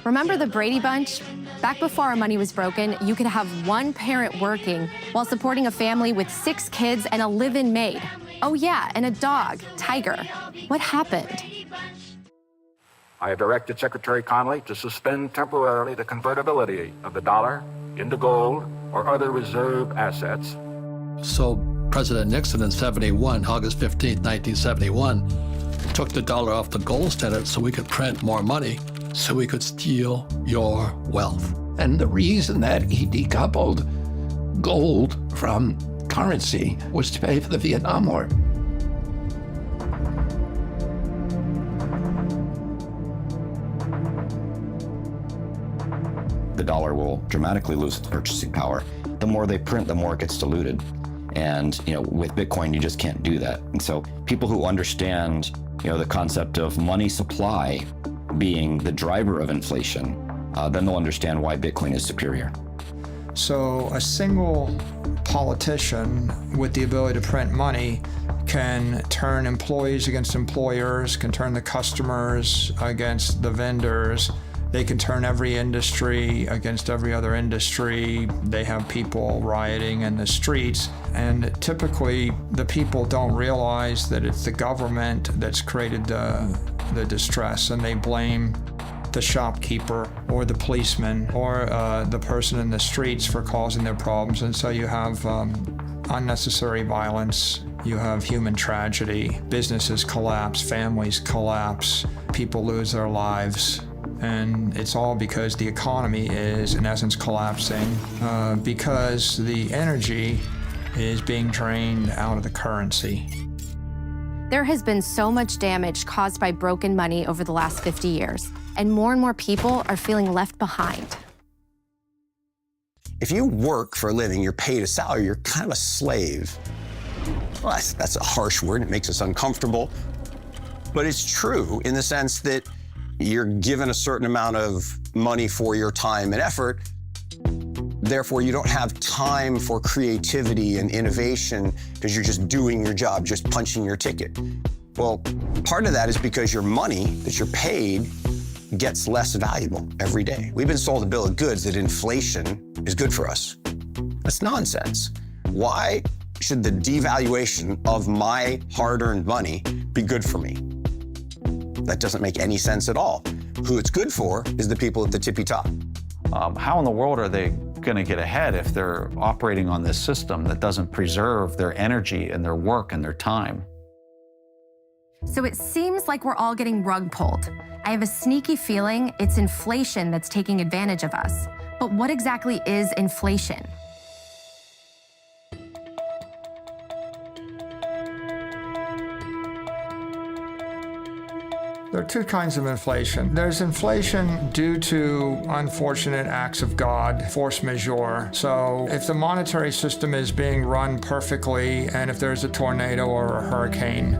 Remember the Brady Bunch? Back before our money was broken, you could have one parent working while supporting a family with 6 kids and a live-in maid. Oh yeah, and a dog, Tiger. What happened? I have directed Secretary Connally to suspend temporarily the convertibility of the dollar into gold or other reserve assets. So President Nixon in August 15, 1971, took the dollar off the gold standard so we could print more money, so we could steal your wealth. And the reason that he decoupled gold from currency was to pay for the Vietnam War. The dollar will dramatically lose its purchasing power. The more they print, the more it gets diluted. And with Bitcoin, you just can't do that. And so people who understand the concept of money supply being the driver of inflation, then they'll understand why Bitcoin is superior. So a single politician with the ability to print money can turn employees against employers, can turn the customers against the vendors. They can turn every industry against every other industry. They have people rioting in the streets. And typically, the people don't realize that it's the government that's created the distress, and they blame the shopkeeper or the policeman or the person in the streets for causing their problems. And so you have unnecessary violence. You have human tragedy. Businesses collapse, families collapse, people lose their lives. And it's all because the economy is, in essence, collapsing because the energy is being drained out of the currency. There has been so much damage caused by broken money over the last 50 years, and more people are feeling left behind. If you work for a living, you're paid a salary, you're kind of a slave. Well, that's a harsh word, it makes us uncomfortable. But it's true in the sense that you're given a certain amount of money for your time and effort. Therefore, you don't have time for creativity and innovation because you're just doing your job, just punching your ticket. Well, part of that is because your money that you're paid gets less valuable every day. We've been sold a bill of goods that inflation is good for us. That's nonsense. Why should the devaluation of my hard-earned money be good for me? That doesn't make any sense at all. Who it's good for is the people at the tippy top. How in the world are they going to get ahead if they're operating on this system that doesn't preserve their energy and their work and their time? So it seems like we're all getting rug pulled. I have a sneaky feeling it's inflation that's taking advantage of us. But what exactly is inflation? There are 2 kinds of inflation. There's inflation due to unfortunate acts of God, force majeure. So if the monetary system is being run perfectly, and if there's a tornado or a hurricane,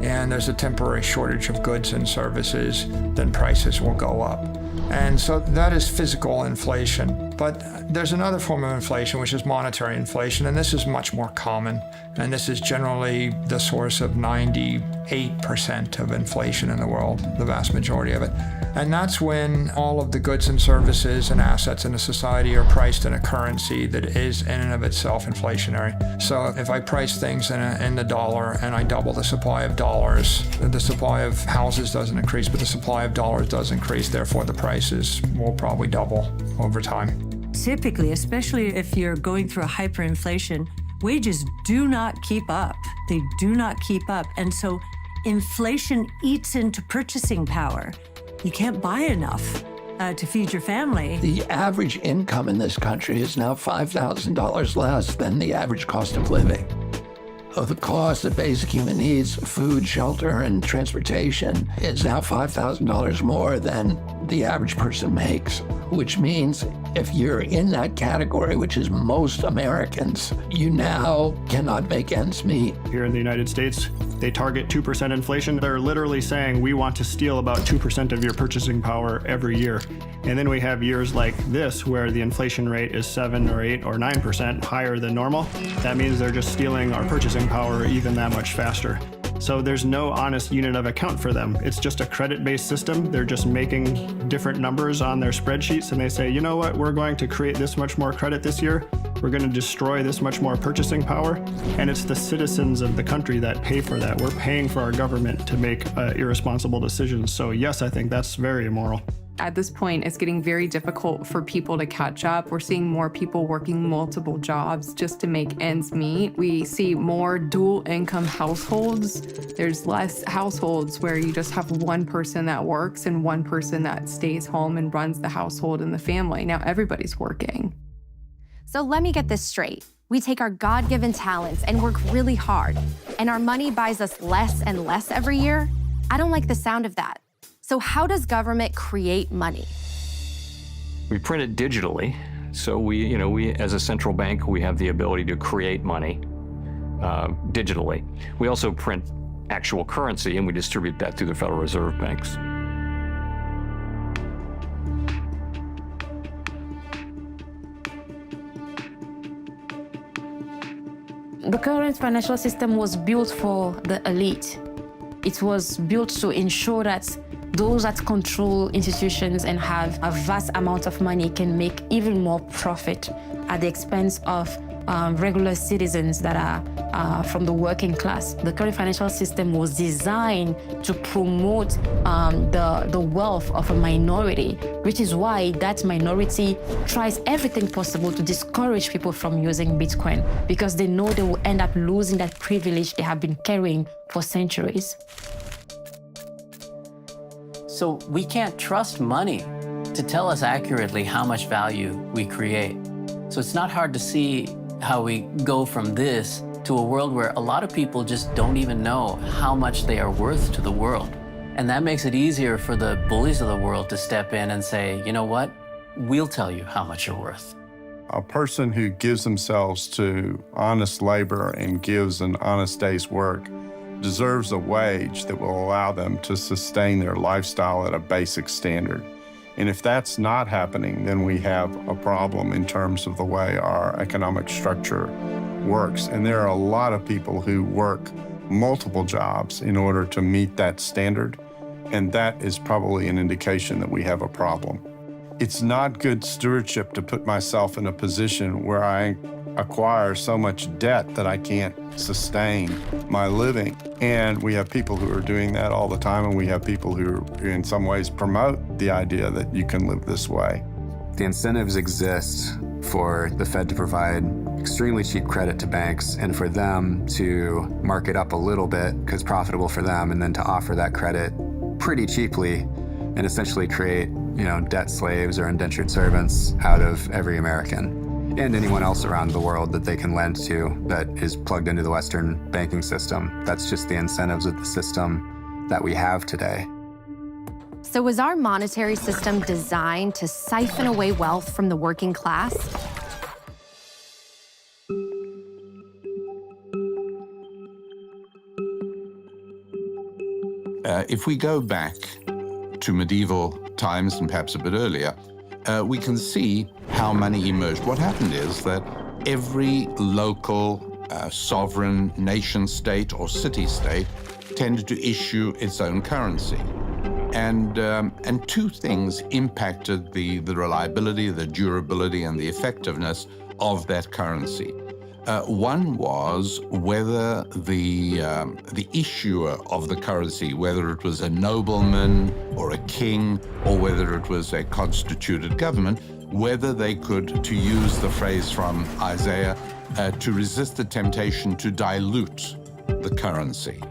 and there's a temporary shortage of goods and services, then prices will go up. And so that is physical inflation. But there's another form of inflation, which is monetary inflation, and this is much more common. And this is generally the source of 98% of inflation in the world, the vast majority of it. And that's when all of the goods and services and assets in a society are priced in a currency that is in and of itself inflationary. So if I price things in the dollar and I double the supply of dollars, the supply of houses doesn't increase, but the supply of dollars does increase, therefore the prices will probably double over time. Typically, especially if you're going through a hyperinflation, wages do not keep up. They do not keep up. And so inflation eats into purchasing power. You can't buy enough to feed your family. The average income in this country is now $5,000 less than the average cost of living. The cost of basic human needs, food, shelter, and transportation is now $5,000 more than the average person makes, which means if you're in that category, which is most Americans, you now cannot make ends meet. Here in the United States, they target 2% inflation. They're literally saying we want to steal about 2% of your purchasing power every year. And then we have years like this where the inflation rate is 7 or 8 or 9% higher than normal. That means they're just stealing our purchasing power even that much faster. So there's no honest unit of account for them. It's just a credit-based system. They're just making different numbers on their spreadsheets, and they say, you know what, we're going to create this much more credit this year. We're going to destroy this much more purchasing power. And it's the citizens of the country that pay for that. We're paying for our government to make irresponsible decisions. So yes, I think that's very immoral. At this point, it's getting very difficult for people to catch up. We're seeing more people working multiple jobs just to make ends meet. We see more dual income households. There's less households where you just have one person that works and one person that stays home and runs the household and the family. Now everybody's working. So let me get this straight. We take our God-given talents and work really hard, and our money buys us less and less every year? I don't like the sound of that. So how does government create money? We print it digitally. So we as a central bank, we have the ability to create money digitally. We also print actual currency, and we distribute that through the Federal Reserve banks. The current financial system was built for the elite. It was built to ensure that those that control institutions and have a vast amount of money can make even more profit at the expense of regular citizens that are from the working class. The current financial system was designed to promote the wealth of a minority, which is why that minority tries everything possible to discourage people from using Bitcoin, because they know they will end up losing that privilege they have been carrying for centuries. So we can't trust money to tell us accurately how much value we create. So it's not hard to see how we go from this to a world where a lot of people just don't even know how much they are worth to the world. And that makes it easier for the bullies of the world to step in and say, you know what, we'll tell you how much you're worth. A person who gives themselves to honest labor and gives an honest day's work deserves a wage that will allow them to sustain their lifestyle at a basic standard. And if that's not happening, then we have a problem in terms of the way our economic structure works. And there are a lot of people who work multiple jobs in order to meet that standard. And that is probably an indication that we have a problem. It's not good stewardship to put myself in a position where I acquire so much debt that I can't sustain my living. And we have people who are doing that all the time, and we have people who in some ways promote the idea that you can live this way. The incentives exist for the Fed to provide extremely cheap credit to banks and for them to mark it up a little bit because it's profitable for them, and then to offer that credit pretty cheaply and essentially create, debt slaves or indentured servants out of every American and anyone else around the world that they can lend to that is plugged into the Western banking system. That's just the incentives of the system that we have today. So was our monetary system designed to siphon away wealth from the working class? If we go back to medieval times and perhaps a bit earlier, we can see how money emerged. What happened is that every local sovereign nation state or city-state tended to issue its own currency. And two things impacted the reliability, the durability, and the effectiveness of that currency. One was whether the issuer of the currency, whether it was a nobleman or a king, or whether it was a constituted government, whether they could, to use the phrase from Isaiah, to resist the temptation to dilute the currency.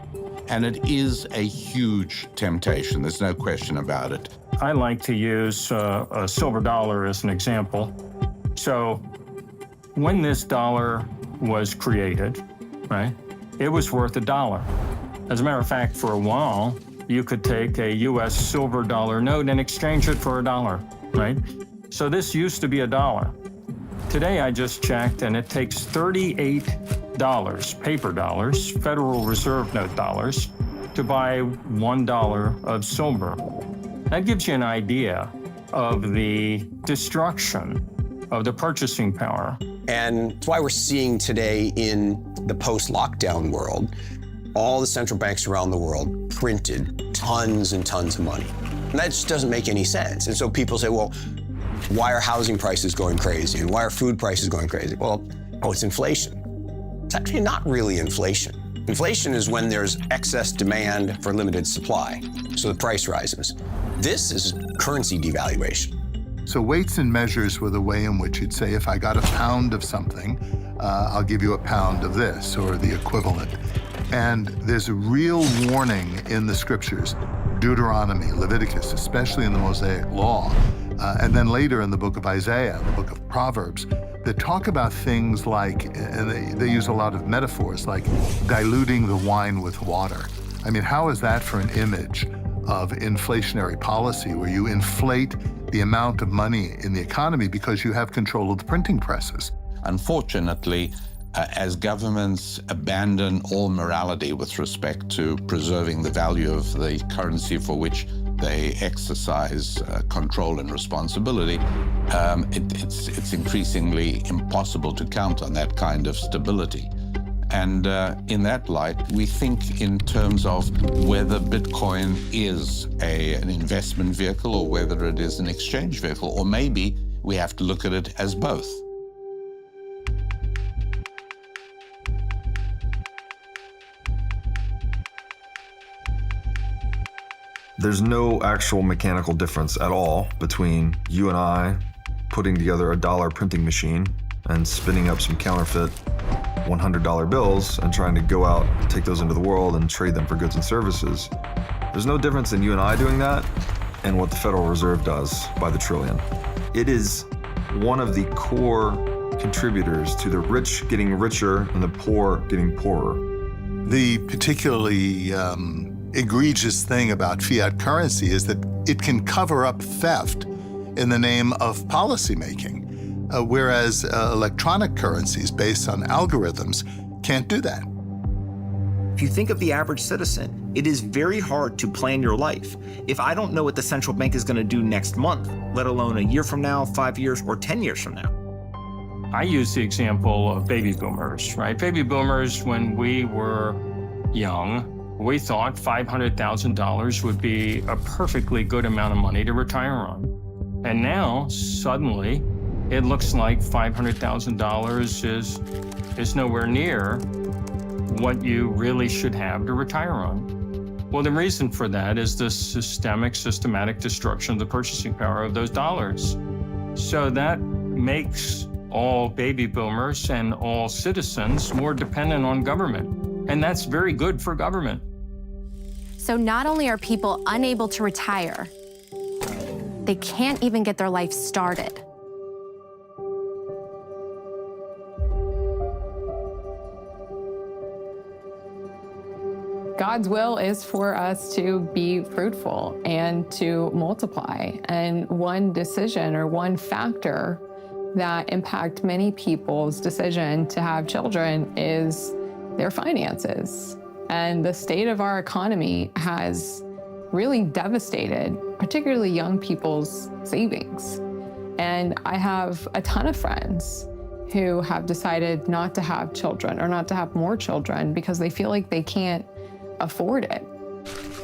And it is a huge temptation. There's no question about it. I like to use a silver dollar as an example. So when this dollar was created, right, it was worth $1. As a matter of fact, for a while, you could take a U.S. silver dollar note and exchange it for $1, right? So this used to be $1. Today, I just checked, and it takes $38, paper dollars, Federal Reserve note dollars, to buy $1 of silver. That gives you an idea of the destruction of the purchasing power. And it's why we're seeing today in the post-lockdown world all the central banks around the world printed tons and tons of money. And that just doesn't make any sense. And so people say, well, why are housing prices going crazy? And why are food prices going crazy? Well, it's inflation. It's actually not really inflation. Inflation is when there's excess demand for limited supply, so the price rises. This is currency devaluation. So weights and measures were the way in which you'd say, if I got a pound of something, I'll give you a pound of this, or the equivalent. And there's a real warning in the scriptures, Deuteronomy, Leviticus, especially in the Mosaic Law, and then later in the book of Isaiah, the book of Proverbs, that talk about things like, and they use a lot of metaphors, like diluting the wine with water. I mean, how is that for an image of inflationary policy, where you inflate the amount of money in the economy because you have control of the printing presses? Unfortunately, as governments abandon all morality with respect to preserving the value of the currency for which they exercise control and responsibility, it's increasingly impossible to count on that kind of stability. And in that light, we think in terms of whether Bitcoin is an investment vehicle or whether it is an exchange vehicle, or maybe we have to look at it as both. There's no actual mechanical difference at all between you and I putting together a dollar printing machine and spinning up some counterfeit $100 bills and trying to go out, take those into the world and trade them for goods and services. There's no difference in you and I doing that and what the Federal Reserve does by the trillion. It is one of the core contributors to the rich getting richer and the poor getting poorer. The particularly egregious thing about fiat currency is that it can cover up theft in the name of policymaking, whereas electronic currencies based on algorithms can't do that. If you think of the average citizen, it is very hard to plan your life. If I don't know what the central bank is going to do next month, let alone a year from now, 5 years, or 10 years from now. I use the example of baby boomers, right? Baby boomers, when we were young, we thought $500,000 would be a perfectly good amount of money to retire on. And now, suddenly, it looks like $500,000 is nowhere near what you really should have to retire on. Well, the reason for that is the systematic destruction of the purchasing power of those dollars. So that makes all baby boomers and all citizens more dependent on government. And that's very good for government. So not only are people unable to retire, they can't even get their life started. God's will is for us to be fruitful and to multiply. And one decision or one factor that impact many people's decision to have children is their finances. And the state of our economy has really devastated, particularly young people's savings. And I have a ton of friends who have decided not to have children or not to have more children because they feel like they can't afford it.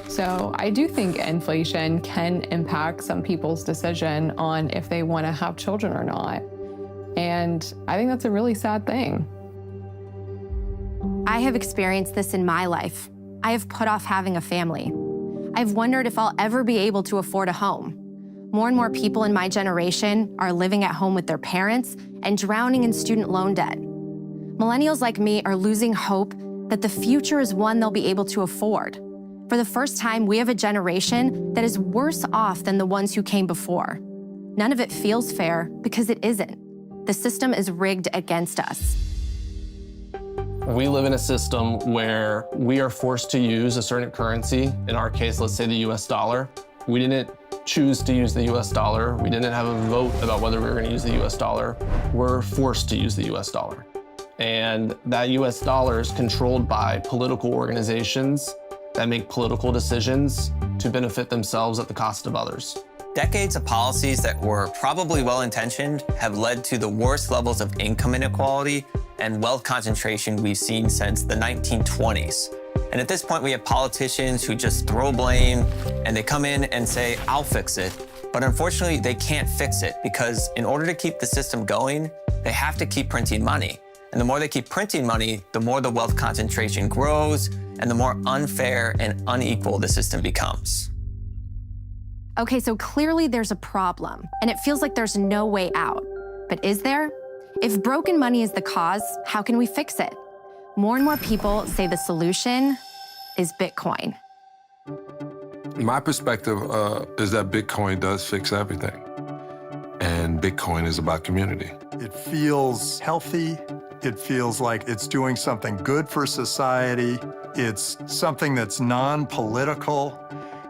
So I do think inflation can impact some people's decision on if they want to have children or not. And I think that's a really sad thing. I have experienced this in my life. I have put off having a family. I've wondered if I'll ever be able to afford a home. More and more people in my generation are living at home with their parents and drowning in student loan debt. Millennials like me are losing hope that the future is one they'll be able to afford. For the first time, we have a generation that is worse off than the ones who came before. None of it feels fair because it isn't. The system is rigged against us. We live in a system where we are forced to use a certain currency. In our case, let's say the US dollar. We didn't choose to use the US dollar. We didn't have a vote about whether we were going to use the US dollar. We're forced to use the US dollar. And that US dollar is controlled by political organizations that make political decisions to benefit themselves at the cost of others. Decades of policies that were probably well-intentioned have led to the worst levels of income inequality and wealth concentration we've seen since the 1920s. And at this point, we have politicians who just throw blame and they come in and say, I'll fix it. But unfortunately, they can't fix it because in order to keep the system going, they have to keep printing money. And the more they keep printing money, the more the wealth concentration grows and the more unfair and unequal the system becomes. Okay, so clearly there's a problem, and it feels like there's no way out. But is there? If broken money is the cause, how can we fix it? More and more people say the solution is Bitcoin. My perspective is that Bitcoin does fix everything. And Bitcoin is about community. It feels healthy. It feels like it's doing something good for society. It's something that's non-political.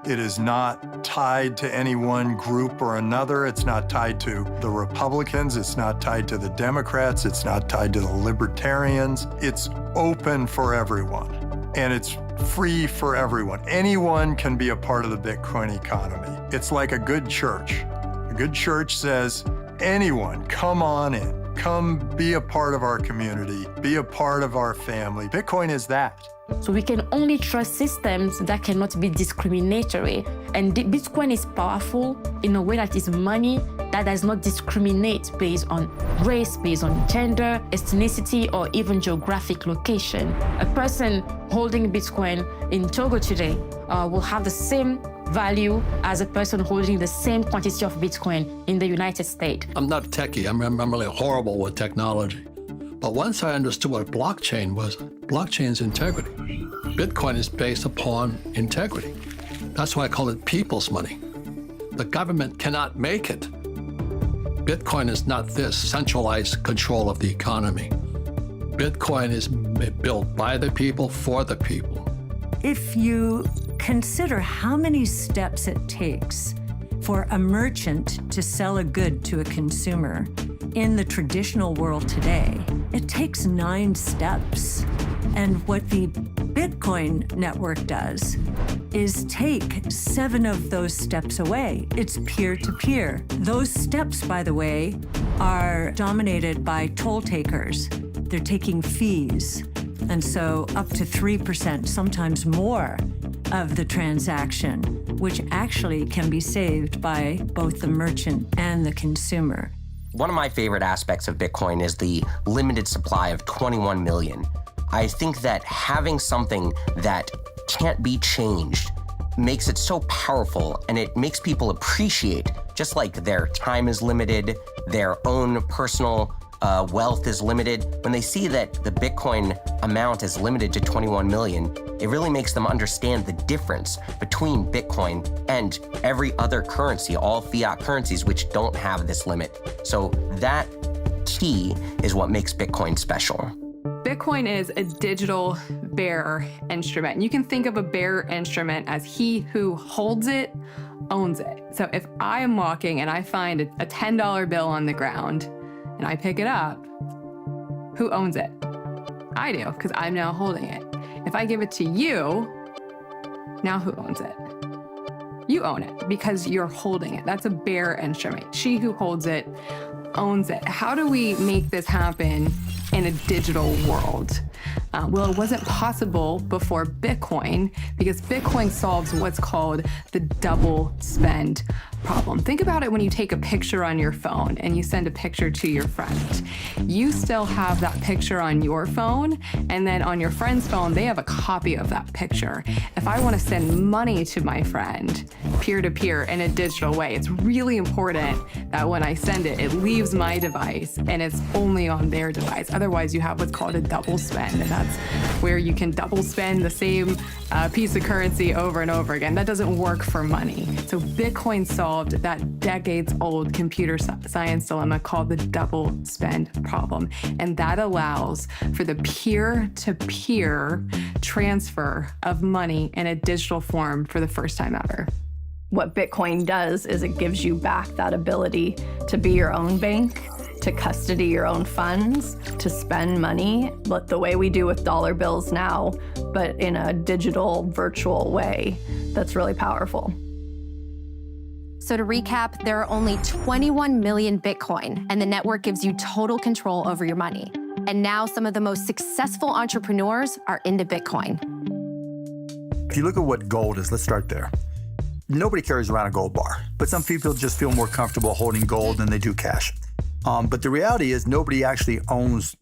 It is not tied to any one group or another. It's not tied to the Republicans. It's not tied to the Democrats. It's not tied to the Libertarians. It's open for everyone, and it's free for everyone. Anyone can be a part of the Bitcoin economy. It's like a good church. A good church says, anyone, come on in. Come be a part of our community. Be a part of our family. Bitcoin is that. So we can only trust systems that cannot be discriminatory. And Bitcoin is powerful in a way that is money that does not discriminate based on race, based on gender, ethnicity, or even geographic location. A person holding Bitcoin in Togo today will have the same value as a person holding the same quantity of Bitcoin in the United States. I'm not techie. I'm really horrible with technology. But once I understood what blockchain was, blockchain's integrity. Bitcoin is based upon integrity. That's why I call it people's money. The government cannot make it. Bitcoin is not this centralized control of the economy. Bitcoin is built by the people, for the people. If you consider how many steps it takes for a merchant to sell a good to a consumer in the traditional world today, it takes 9 steps. And what the Bitcoin network does is take 7 of those steps away. It's peer-to-peer. Those steps, by the way, are dominated by toll takers. They're taking fees. And so up to 3%, sometimes more, of the transaction, which actually can be saved by both the merchant and the consumer. One of my favorite aspects of Bitcoin is the limited supply of 21 million. I think that having something that can't be changed makes it so powerful, and it makes people appreciate, just like their time is limited, their own personal wealth is limited. When they see that the Bitcoin amount is limited to 21 million, it really makes them understand the difference between Bitcoin and every other currency, all fiat currencies which don't have this limit. So that key is what makes Bitcoin special. Bitcoin is a digital bearer instrument. You can think of a bearer instrument as he who holds it, owns it. So if I am walking and I find a $10 bill on the ground and I pick it up, who owns it? I do, because I'm now holding it. If I give it to you, now who owns it? You own it because you're holding it. That's a bearer instrument. She who holds it owns it. How do we make this happen in a digital world? Well, it wasn't possible before Bitcoin because Bitcoin solves what's called the double spend problem. Think about it when you take a picture on your phone and you send a picture to your friend. You still have that picture on your phone, and then on your friend's phone, they have a copy of that picture. If I want to send money to my friend, peer-to-peer in a digital way, it's really important that when I send it, it leaves my device and it's only on their device. Otherwise, you have what's called a double spend, and that's where you can double spend the same piece of currency over and over again. That doesn't work for money. So Bitcoin solved that decades-old computer science dilemma called the double spend problem. And that allows for the peer-to-peer transfer of money in a digital form for the first time ever. What Bitcoin does is it gives you back that ability to be your own bank, to custody your own funds, to spend money, but the way we do with dollar bills now, but in a digital, virtual way. That's really powerful. So to recap, there are only 21 million Bitcoin, and the network gives you total control over your money. And now some of the most successful entrepreneurs are into Bitcoin. If you look at what gold is, let's start there. Nobody carries around a gold bar, but some people just feel more comfortable holding gold than they do cash. But the reality is nobody actually owns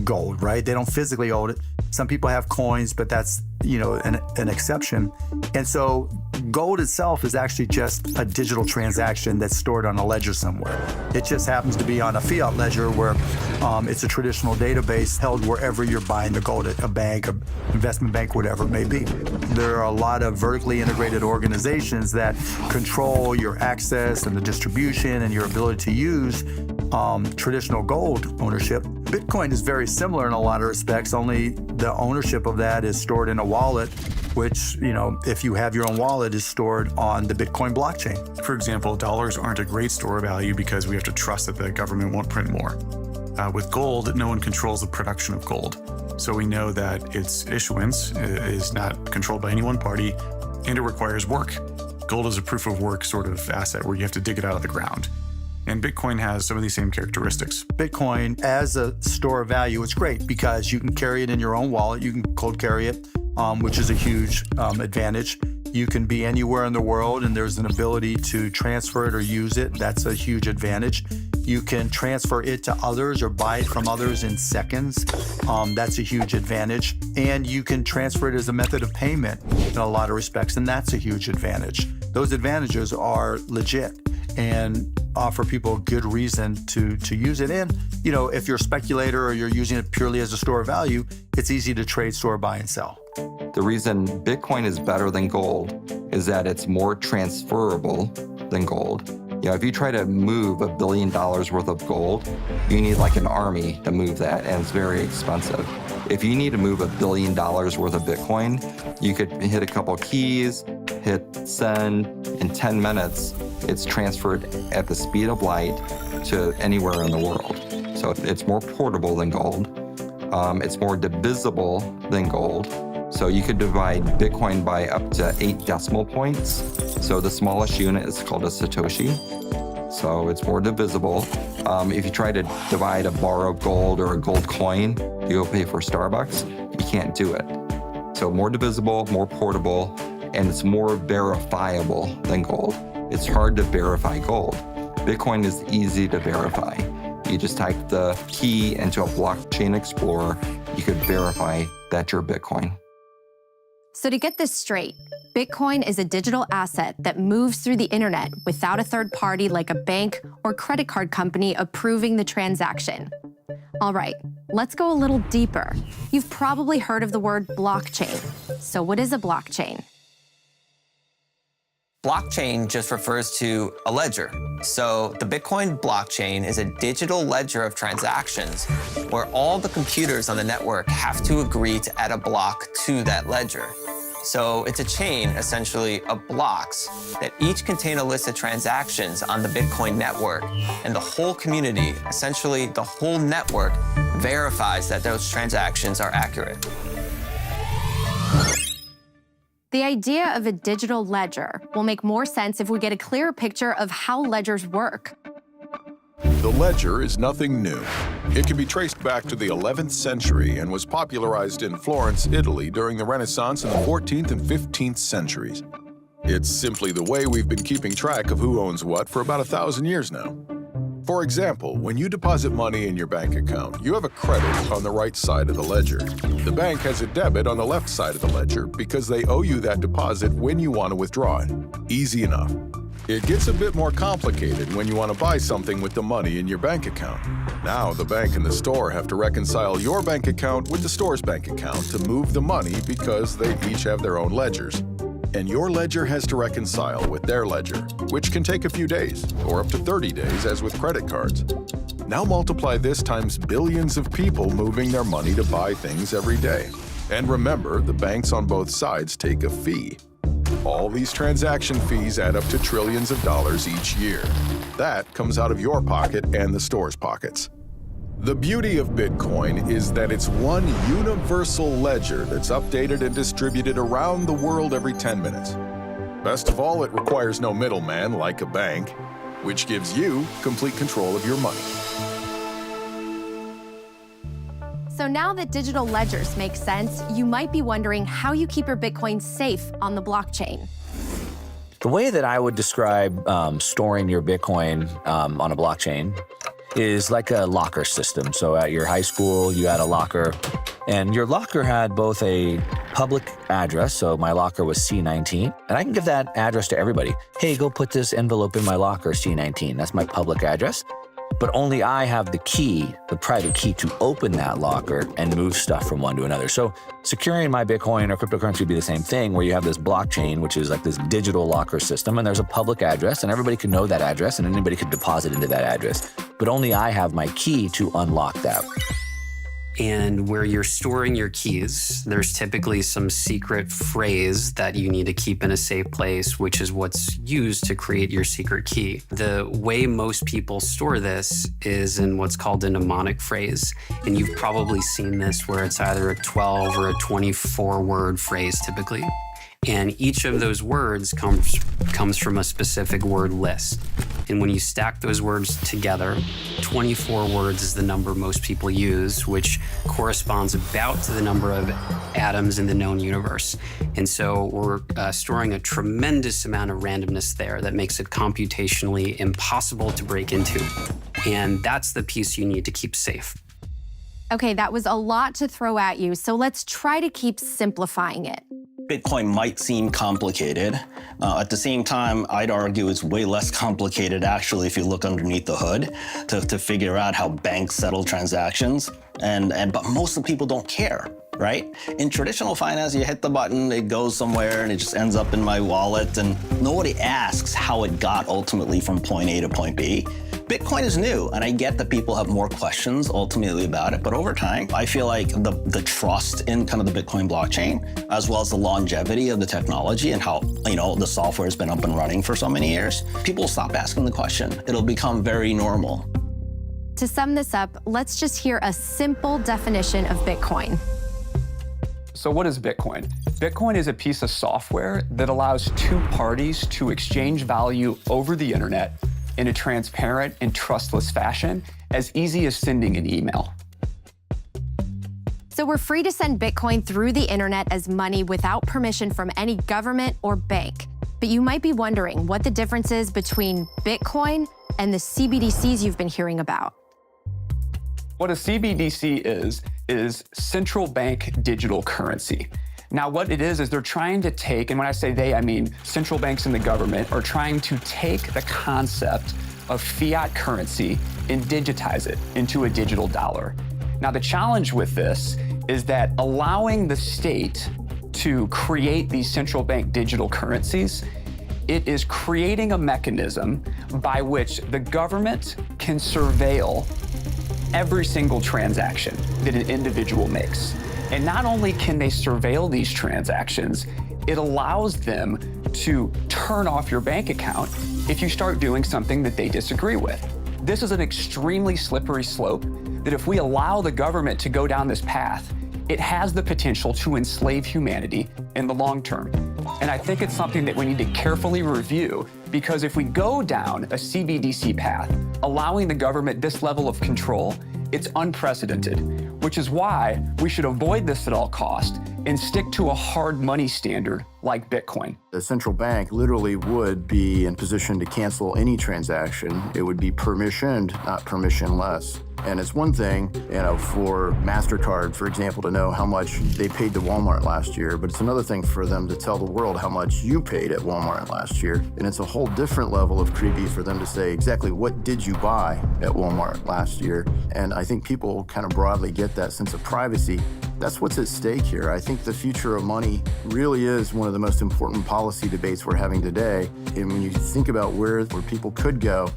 gold, right? They don't physically own it. Some people have coins, but that's, an exception. And so gold itself is actually just a digital transaction that's stored on a ledger somewhere. It just happens to be on a fiat ledger where it's a traditional database held wherever you're buying the gold at a bank, an investment bank, whatever it may be. There are a lot of vertically integrated organizations that control your access and the distribution and your ability to use traditional gold ownership. Bitcoin is very similar in a lot of respects, only the ownership of that is stored in a wallet, which, if you have your own wallet, is stored on the Bitcoin blockchain. For example, dollars aren't a great store of value because we have to trust that the government won't print more. With gold, no one controls the production of gold. So we know that its issuance is not controlled by any one party, and it requires work. Gold is a proof of work sort of asset where you have to dig it out of the ground. And Bitcoin has some of these same characteristics. Bitcoin, as a store of value, it's great because you can carry it in your own wallet. You can cold carry it, which is a huge advantage. You can be anywhere in the world and there's an ability to transfer it or use it. That's a huge advantage. You can transfer it to others or buy it from others in seconds. That's a huge advantage. And you can transfer it as a method of payment in a lot of respects, and that's a huge advantage. Those advantages are legit and offer people a good reason to use it. And, if you're a speculator or you're using it purely as a store of value, it's easy to trade, store, buy, and sell. The reason Bitcoin is better than gold is that it's more transferable than gold. If you try to move $1 billion worth of gold, you need like an army to move that, and it's very expensive. If you need to move $1 billion worth of Bitcoin, you could hit a couple keys, hit send. In 10 minutes, it's transferred at the speed of light to anywhere in the world. So it's more portable than gold. It's more divisible than gold. So you could divide Bitcoin by up to 8 decimal points. So the smallest unit is called a Satoshi. So it's more divisible. If you try to divide a bar of gold or a gold coin to go pay for Starbucks, you can't do it. So more divisible, more portable, and it's more verifiable than gold. It's hard to verify gold. Bitcoin is easy to verify. You just type the key into a blockchain explorer, you could verify that you're Bitcoin. So to get this straight, Bitcoin is a digital asset that moves through the internet without a third party like a bank or credit card company approving the transaction. All right, let's go a little deeper. You've probably heard of the word blockchain. So what is a blockchain? Blockchain just refers to a ledger. So the Bitcoin blockchain is a digital ledger of transactions where all the computers on the network have to agree to add a block to that ledger. So it's a chain, essentially, of blocks that each contain a list of transactions on the Bitcoin network. And the whole community, essentially the whole network, verifies that those transactions are accurate. The idea of a digital ledger will make more sense if we get a clearer picture of how ledgers work. The ledger is nothing new. It can be traced back to the 11th century and was popularized in Florence, Italy during the Renaissance in the 14th and 15th centuries. It's simply the way we've been keeping track of who owns what for about 1,000 years now. For example, when you deposit money in your bank account, you have a credit on the right side of the ledger. The bank has a debit on the left side of the ledger because they owe you that deposit when you want to withdraw it. Easy enough. It gets a bit more complicated when you want to buy something with the money in your bank account. Now the bank and the store have to reconcile your bank account with the store's bank account to move the money because they each have their own ledgers. And your ledger has to reconcile with their ledger, which can take a few days, or up to 30 days as with credit cards. Now multiply this times billions of people moving their money to buy things every day. And remember, the banks on both sides take a fee. All these transaction fees add up to trillions of dollars each year. That comes out of your pocket and the store's pockets. The beauty of Bitcoin is that it's one universal ledger that's updated and distributed around the world every 10 minutes. Best of all, it requires no middleman like a bank, which gives you complete control of your money. So now that digital ledgers make sense, you might be wondering how you keep your Bitcoin safe on the blockchain. The way that I would describe storing your Bitcoin on a blockchain is like a locker system. So at your high school, you had a locker, and your locker had both a public address, so my locker was C19, and I can give that address to everybody. Hey, go put this envelope in my locker, C19. That's my public address. But only I have the key, the private key, to open that locker and move stuff from one to another. So securing my Bitcoin or cryptocurrency would be the same thing, where you have this blockchain, which is like this digital locker system, and there's a public address, and everybody can know that address, and anybody can deposit into that address. But only I have my key to unlock that. And where you're storing your keys, there's typically some secret phrase that you need to keep in a safe place, which is what's used to create your secret key. The way most people store this is in what's called a mnemonic phrase. And you've probably seen this where it's either a 12 or a 24-word phrase typically. And each of those words comes from a specific word list. And when you stack those words together, 24 words is the number most people use, which corresponds about to the number of atoms in the known universe. And so we're storing a tremendous amount of randomness there that makes it computationally impossible to break into. And that's the piece you need to keep safe. Okay, that was a lot to throw at you, so let's try to keep simplifying it. Bitcoin might seem complicated. At the same time, I'd argue it's way less complicated actually if you look underneath the hood to figure out how banks settle transactions. But most of the people don't care, right? In traditional finance, you hit the button, it goes somewhere, and it just ends up in my wallet, and nobody asks how it got ultimately from point A to point B. Bitcoin is new, and I get that people have more questions ultimately about it, but over time, I feel like the trust in kind of the Bitcoin blockchain, as well as the longevity of the technology and how, the software has been up and running for so many years, people will stop asking the question. It'll become very normal. To sum this up, let's just hear a simple definition of Bitcoin. So what is Bitcoin? Bitcoin is a piece of software that allows two parties to exchange value over the internet in a transparent and trustless fashion, as easy as sending an email. So we're free to send Bitcoin through the internet as money without permission from any government or bank. But you might be wondering what the difference is between Bitcoin and the CBDCs you've been hearing about. What a CBDC is central bank digital currency. Now, what it is they're trying to take, and when I say they, I mean central banks and the government, are trying to take the concept of fiat currency and digitize it into a digital dollar. Now, the challenge with this is that allowing the state to create these central bank digital currencies, it is creating a mechanism by which the government can surveil every single transaction that an individual makes. And not only can they surveil these transactions, it allows them to turn off your bank account if you start doing something that they disagree with. This is an extremely slippery slope that if we allow the government to go down this path, it has the potential to enslave humanity in the long term. And I think it's something that we need to carefully review, because if we go down a CBDC path, allowing the government this level of control, it's unprecedented, which is why we should avoid this at all costs and stick to a hard money standard like Bitcoin. The central bank literally would be in position to cancel any transaction. It would be permissioned, not permissionless. And it's one thing, for MasterCard, for example, to know how much they paid to Walmart last year, but it's another thing for them to tell the world how much you paid at Walmart last year. And it's a whole different level of creepy for them to say exactly what did you buy at Walmart last year. And I think people kind of broadly get that sense of privacy. That's what's at stake here. I think the future of money really is one of the most important policy debates we're having today. And when you think about where people could go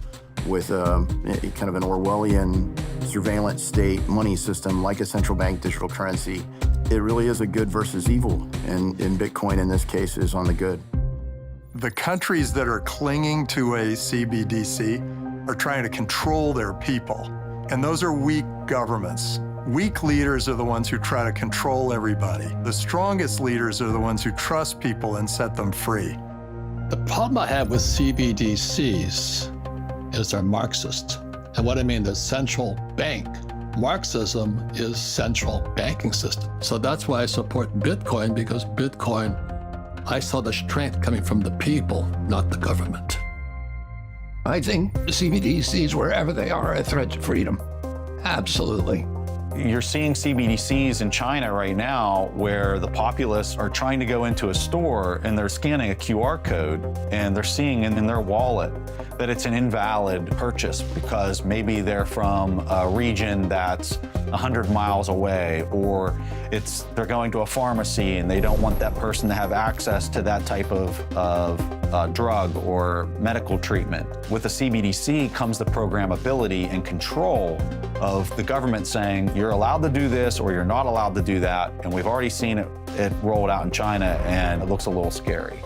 with kind of an Orwellian surveillance state money system like a central bank digital currency, it really is a good versus evil. And Bitcoin in this case is on the good. The countries that are clinging to a CBDC are trying to control their people. And those are weak governments. Weak leaders are the ones who try to control everybody. The strongest leaders are the ones who trust people and set them free. The problem I have with CBDCs is they're Marxist. And what I mean, the central bank Marxism is central banking system. So that's why I support Bitcoin, because Bitcoin, I saw the strength coming from the people, not the government. I think CBDCs, wherever they are a threat to freedom. Absolutely. You're seeing CBDCs in China right now where the populace are trying to go into a store and they're scanning a QR code and they're seeing in their wallet that it's an invalid purchase because maybe they're from a region that's 100 miles away, or they're going to a pharmacy and they don't want that person to have access to that type of drug or medical treatment. With the CBDC comes the programmability and control of the government saying you're allowed to do this or you're not allowed to do that. And we've already seen it rolled out in China, and it looks a little scary.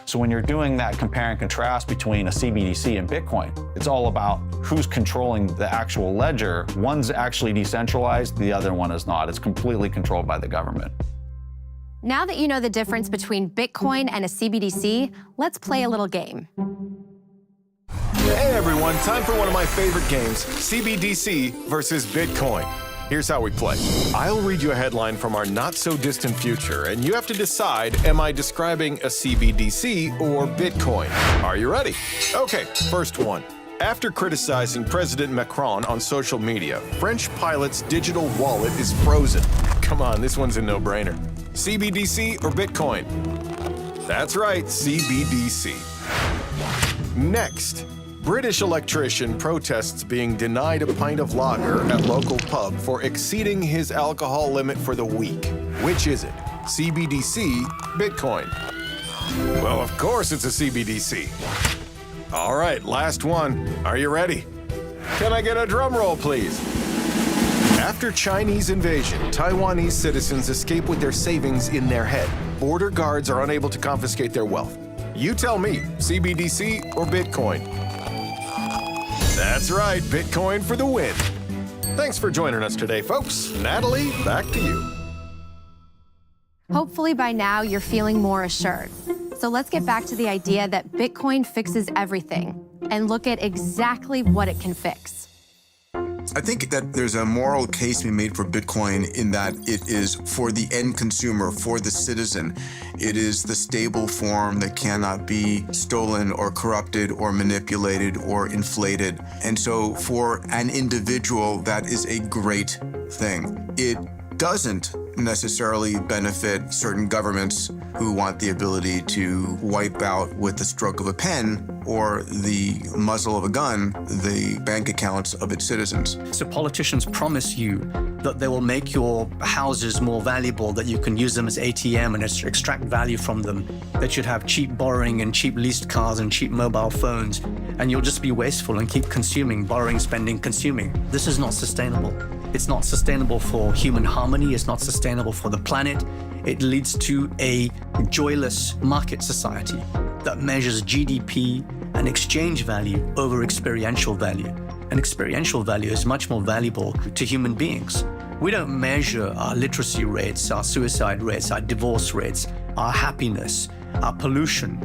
So when you're doing that compare and contrast between a CBDC and Bitcoin, it's all about who's controlling the actual ledger. One's actually decentralized, the other one is not. It's completely controlled by the government. Now that you know the difference between Bitcoin and a CBDC, let's play a little game. Hey everyone, time for one of my favorite games, CBDC versus Bitcoin. Here's how we play. I'll read you a headline from our not-so-distant future, and you have to decide, am I describing a CBDC or Bitcoin? Are you ready? Okay, first one. After criticizing President Macron on social media, French pilot's digital wallet is frozen. Come on, this one's a no-brainer. CBDC or Bitcoin? That's right, CBDC. Next. British electrician protests being denied a pint of lager at local pub for exceeding his alcohol limit for the week. Which is it? CBDC, Bitcoin? Well, of course it's a CBDC. All right, last one. Are you ready? Can I get a drum roll, please? After Chinese invasion, Taiwanese citizens escape with their savings in their head. Border guards are unable to confiscate their wealth. You tell me, CBDC or Bitcoin? That's right, Bitcoin for the win. Thanks for joining us today, folks. Natalie, back to you. Hopefully by now you're feeling more assured. So let's get back to the idea that Bitcoin fixes everything and look at exactly what it can fix. I think that there's a moral case to be made for Bitcoin in that it is for the end consumer, for the citizen. It is the stable form that cannot be stolen or corrupted or manipulated or inflated. And so for an individual, that is a great thing. It doesn't necessarily benefit certain governments who want the ability to wipe out with the stroke of a pen or the muzzle of a gun the bank accounts of its citizens. So politicians promise you that they will make your houses more valuable, that you can use them as ATM and extract value from them, that you'd have cheap borrowing and cheap leased cars and cheap mobile phones, and you'll just be wasteful and keep consuming, borrowing, spending, consuming. This is not sustainable. It's not sustainable for human harmony. It's not sustainable for the planet. It leads to a joyless market society that measures GDP and exchange value over experiential value. And experiential value is much more valuable to human beings. We don't measure our literacy rates, our suicide rates, our divorce rates, our happiness, our pollution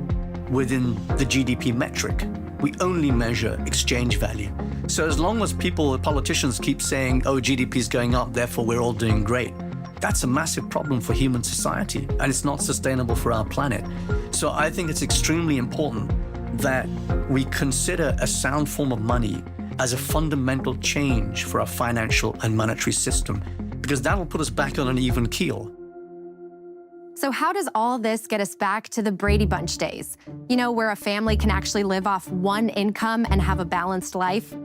within the GDP metric. We only measure exchange value. So as long as politicians keep saying, oh, GDP is going up, therefore we're all doing great, that's a massive problem for human society, and it's not sustainable for our planet. So I think it's extremely important that we consider a sound form of money as a fundamental change for our financial and monetary system, because that'll put us back on an even keel. So how does all this get us back to the Brady Bunch days? You know, where a family can actually live off one income and have a balanced life?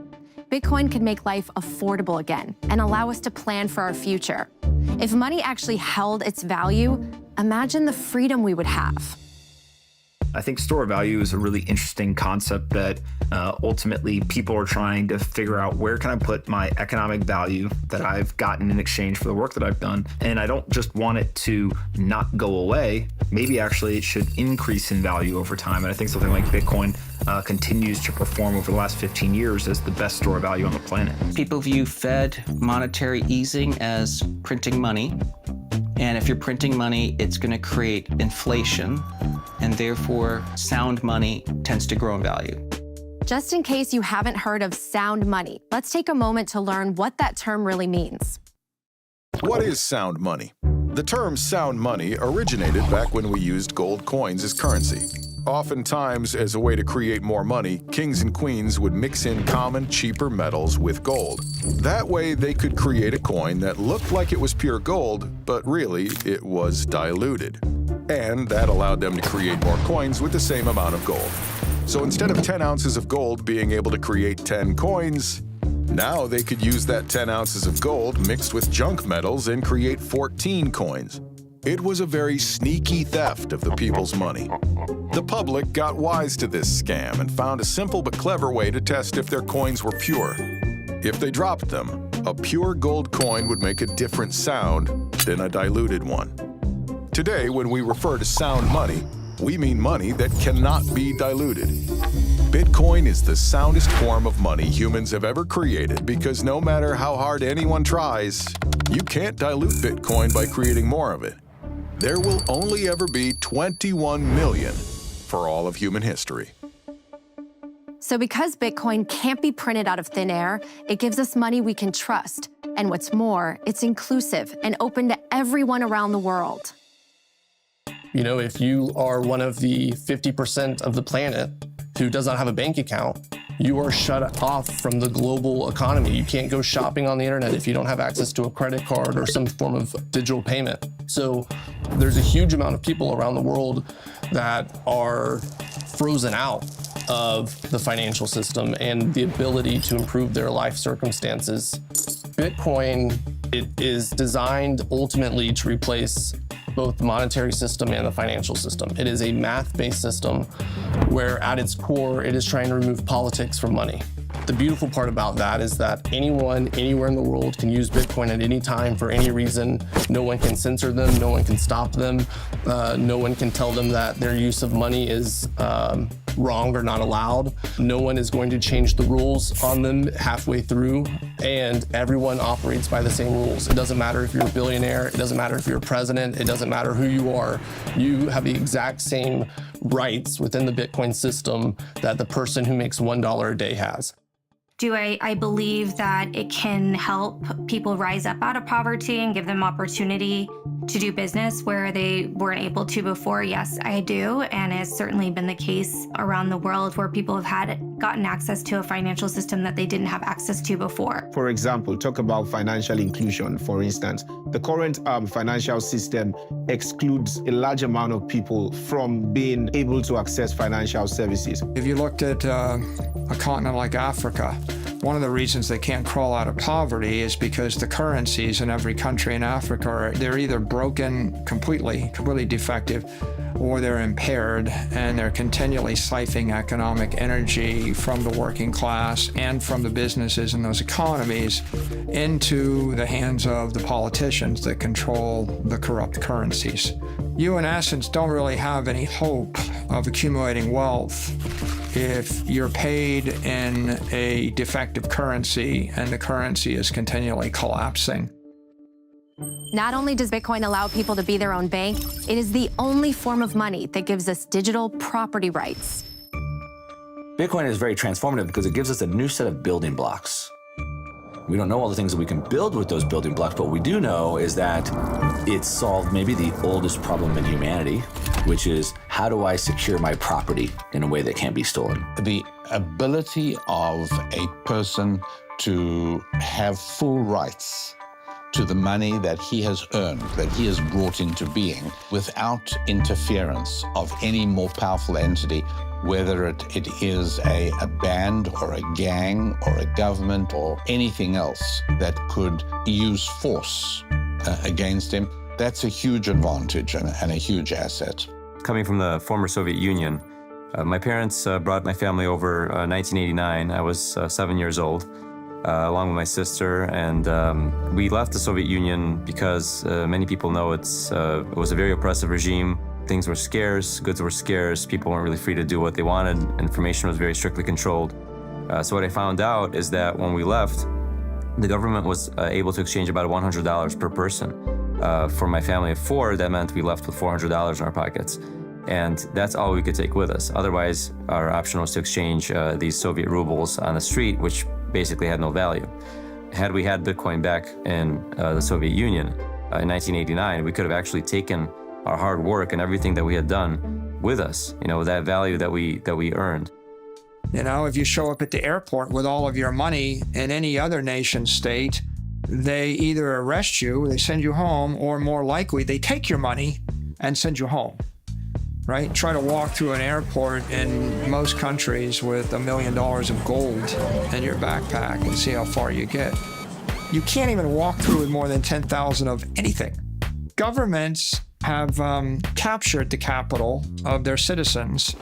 Bitcoin could make life affordable again and allow us to plan for our future. If money actually held its value, imagine the freedom we would have. I think store value is a really interesting concept that ultimately people are trying to figure out, where can I put my economic value that I've gotten in exchange for the work that I've done? And I don't just want it to not go away. Maybe actually it should increase in value over time. And I think something like Bitcoin continues to perform over the last 15 years as the best store of value on the planet. People view Fed monetary easing as printing money. And if you're printing money, it's going to create inflation, and therefore sound money tends to grow in value. Just in case you haven't heard of sound money, let's take a moment to learn what that term really means. What is sound money? The term sound money originated back when we used gold coins as currency. Oftentimes, as a way to create more money, kings and queens would mix in common, cheaper metals with gold. That way, they could create a coin that looked like it was pure gold, but really, it was diluted. And that allowed them to create more coins with the same amount of gold. So instead of 10 ounces of gold being able to create 10 coins, now they could use that 10 ounces of gold mixed with junk metals and create 14 coins. It was a very sneaky theft of the people's money. The public got wise to this scam and found a simple but clever way to test if their coins were pure. If they dropped them, a pure gold coin would make a different sound than a diluted one. Today, when we refer to sound money, we mean money that cannot be diluted. Bitcoin is the soundest form of money humans have ever created because no matter how hard anyone tries, you can't dilute Bitcoin by creating more of it. There will only ever be 21 million for all of human history. So because Bitcoin can't be printed out of thin air, it gives us money we can trust. And what's more, it's inclusive and open to everyone around the world. You know, if you are one of the 50% of the planet who does not have a bank account, you are shut off from the global economy. You can't go shopping on the internet if you don't have access to a credit card or some form of digital payment. So there's a huge amount of people around the world that are frozen out of the financial system and the ability to improve their life circumstances. Bitcoin, it is designed ultimately to replace both the monetary system and the financial system. It is a math-based system where at its core, it is trying to remove politics from money. The beautiful part about that is that anyone, anywhere in the world can use Bitcoin at any time for any reason. No one can censor them, no one can stop them, no one can tell them that their use of money is wrong or not allowed. No one is going to change the rules on them halfway through, and everyone operates by the same rules. It doesn't matter if you're a billionaire, it doesn't matter if you're a president, it doesn't matter who you are. You have the exact same rights within the Bitcoin system that the person who makes $1 a day has. Do I believe that it can help people rise up out of poverty and give them opportunity to do business where they weren't able to before? Yes, I do. And it's certainly been the case around the world where people have gotten access to a financial system that they didn't have access to before. For example, talk about financial inclusion, for instance. The current financial system excludes a large amount of people from being able to access financial services. If you looked at a continent like Africa, one of the reasons they can't crawl out of poverty is because the currencies in every country in Africa, they're either broken completely defective, or they're impaired, and they're continually siphoning economic energy from the working class and from the businesses in those economies into the hands of the politicians that control the corrupt currencies. You, in essence, don't really have any hope of accumulating wealth if you're paid in a defective currency and the currency is continually collapsing. Not only does Bitcoin allow people to be their own bank, it is the only form of money that gives us digital property rights. Bitcoin is very transformative because it gives us a new set of building blocks. We don't know all the things that we can build with those building blocks, but what we do know is that it solved maybe the oldest problem in humanity, which is how do I secure my property in a way that can't be stolen? The ability of a person to have full rights to the money that he has earned, that he has brought into being, without interference of any more powerful entity, whether it is a band or a gang or a government or anything else that could use force against him. That's a huge advantage and a huge asset. Coming from the former Soviet Union, my parents brought my family over 1989. I was 7 years old. Along with my sister, and we left the Soviet Union because many people know it was a very oppressive regime. Things were scarce, goods were scarce, people weren't really free to do what they wanted, information was very strictly controlled. So what I found out is that when we left, the government was able to exchange about $100 per person. For my family of four, that meant we left with $400 in our pockets. And that's all we could take with us. Otherwise, our option was to exchange these Soviet rubles on the street, which basically had no value. Had we had Bitcoin back in the Soviet Union in 1989, we could have actually taken our hard work and everything that we had done with us, that value that we earned. If you show up at the airport with all of your money in any other nation state, they either arrest you, they send you home, or more likely, they take your money and send you home, right? Try to walk through an airport in most countries with $1 million of gold in your backpack and see how far you get. You can't even walk through with more than 10,000 of anything. Governments have captured the capital of their citizens,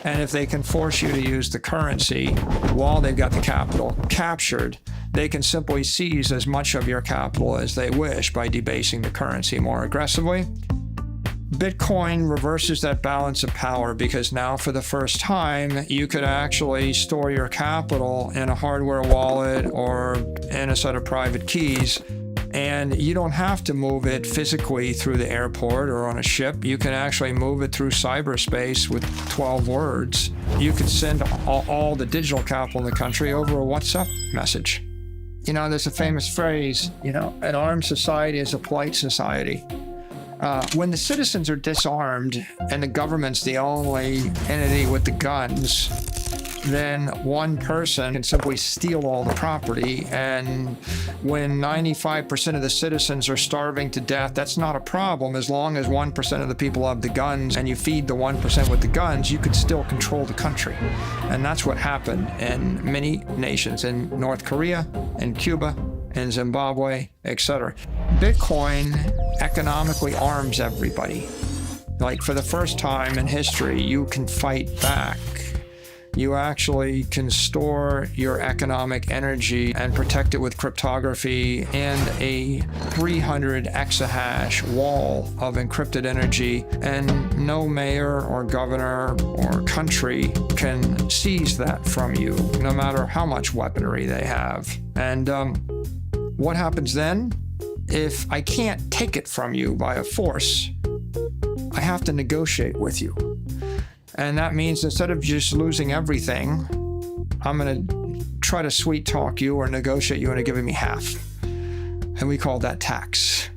and if they can force you to use the currency while they've got the capital captured, they can simply seize as much of your capital as they wish by debasing the currency more aggressively. Bitcoin reverses that balance of power because now for the first time, you could actually store your capital in a hardware wallet or in a set of private keys. And you don't have to move it physically through the airport or on a ship. You can actually move it through cyberspace with 12 words. You could send all the digital capital in the country over a WhatsApp message. There's a famous phrase, an armed society is a polite society. When the citizens are disarmed and the government's the only entity with the guns, then one person can simply steal all the property. And when 95% of the citizens are starving to death, that's not a problem. As long as 1% of the people have the guns and you feed the 1% with the guns, you could still control the country. And that's what happened in many nations, in North Korea, in Cuba, in Zimbabwe, etc. Bitcoin economically arms everybody. Like for the first time in history, you can fight back. You actually can store your economic energy and protect it with cryptography and a 300 exahash wall of encrypted energy, and no mayor or governor or country can seize that from you, no matter how much weaponry they have. And what happens then? If I can't take it from you by a force, I have to negotiate with you. And that means instead of just losing everything, I'm going to try to sweet talk you or negotiate you into giving me half. And we call that tax.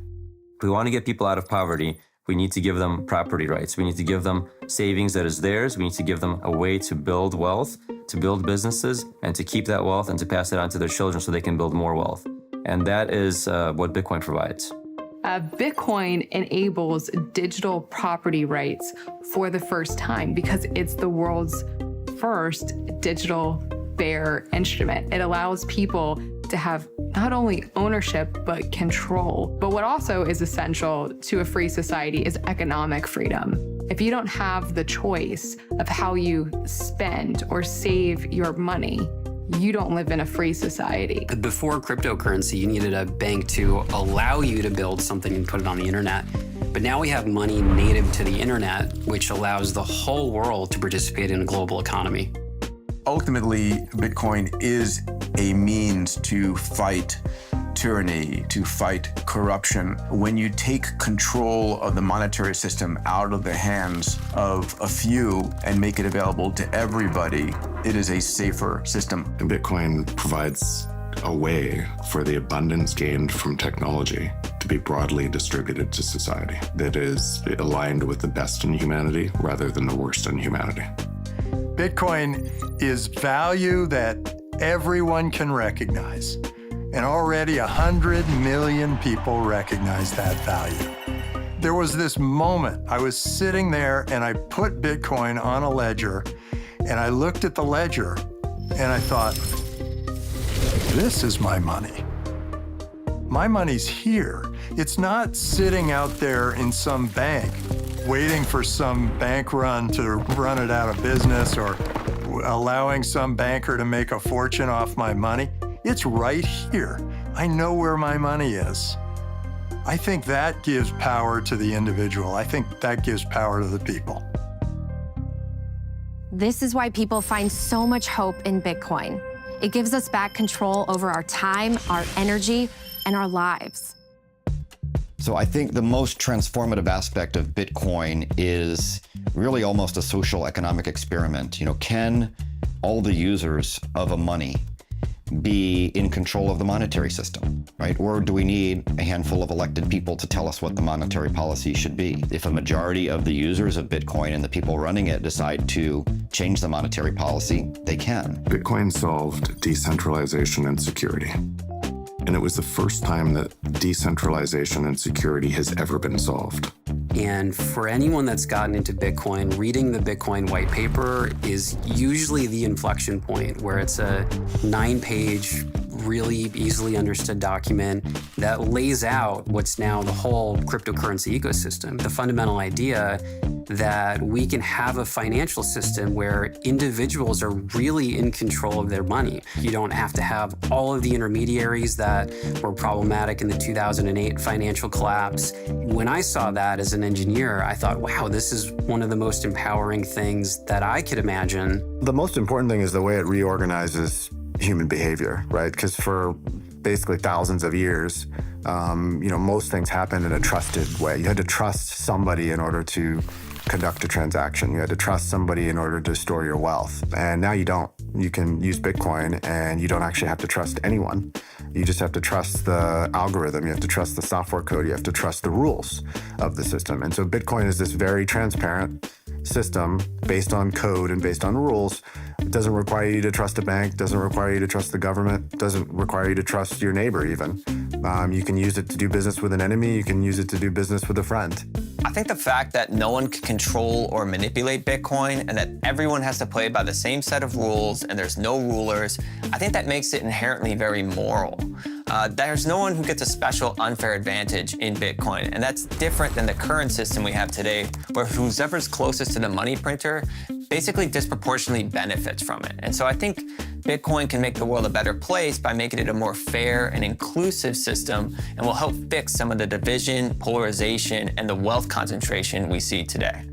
If we want to get people out of poverty, we need to give them property rights. We need to give them savings that is theirs. We need to give them a way to build wealth, to build businesses, and to keep that wealth and to pass it on to their children so they can build more wealth. And that is what Bitcoin provides. Bitcoin enables digital property rights for the first time because it's the world's first digital bearer instrument. It allows people to have not only ownership, but control. But what also is essential to a free society is economic freedom. If you don't have the choice of how you spend or save your money, you don't live in a free society. Before cryptocurrency, you needed a bank to allow you to build something and put it on the internet. But now we have money native to the internet, which allows the whole world to participate in a global economy. Ultimately, Bitcoin is a means to fight tyranny, to fight corruption. When you take control of the monetary system out of the hands of a few and make it available to everybody, it is a safer system. And Bitcoin provides a way for the abundance gained from technology to be broadly distributed to society that is aligned with the best in humanity rather than the worst in humanity. Bitcoin is value that everyone can recognize. And already 100 million people recognize that value. There was this moment, I was sitting there and I put Bitcoin on a ledger and I looked at the ledger and I thought, this is my money. My money's here. It's not sitting out there in some bank waiting for some bank run to run it out of business or allowing some banker to make a fortune off my money. It's right here. I know where my money is. I think that gives power to the individual. I think that gives power to the people. This is why people find so much hope in Bitcoin. It gives us back control over our time, our energy, and our lives. So I think the most transformative aspect of Bitcoin is really almost a social economic experiment. Can all the users of a money be in control of the monetary system, right? Or do we need a handful of elected people to tell us what the monetary policy should be? If a majority of the users of Bitcoin and the people running it decide to change the monetary policy, they can. Bitcoin solved decentralization and security. And it was the first time that decentralization and security has ever been solved. And for anyone that's gotten into Bitcoin, reading the Bitcoin white paper is usually the inflection point where it's a 9-page, really easily understood document that lays out what's now the whole cryptocurrency ecosystem. The fundamental idea that we can have a financial system where individuals are really in control of their money. You don't have to have all of the intermediaries that were problematic in the 2008 financial collapse. When I saw that as an engineer, I thought, wow, this is one of the most empowering things that I could imagine. The most important thing is the way it reorganizes human behavior, right? Because for basically thousands of years, most things happened in a trusted way. You had to trust somebody in order to conduct a transaction. You had to trust somebody in order to store your wealth. And now you don't. You can use Bitcoin and you don't actually have to trust anyone. You just have to trust the algorithm. You have to trust the software code. You have to trust the rules of the system. And so Bitcoin is this very transparent system based on code and based on rules. It doesn't require you to trust a bank, doesn't require you to trust the government, doesn't require you to trust your neighbor even. You can use it to do business with an enemy, you can use it to do business with a friend. I think the fact that no one can control or manipulate Bitcoin and that everyone has to play by the same set of rules and there's no rulers, I think that makes it inherently very moral. There's no one who gets a special unfair advantage in Bitcoin, and that's different than the current system we have today, where whoever's closest to the money printer basically disproportionately benefits from it. And so I think Bitcoin can make the world a better place by making it a more fair and inclusive system, and will help fix some of the division, polarization, and the wealth concentration we see today.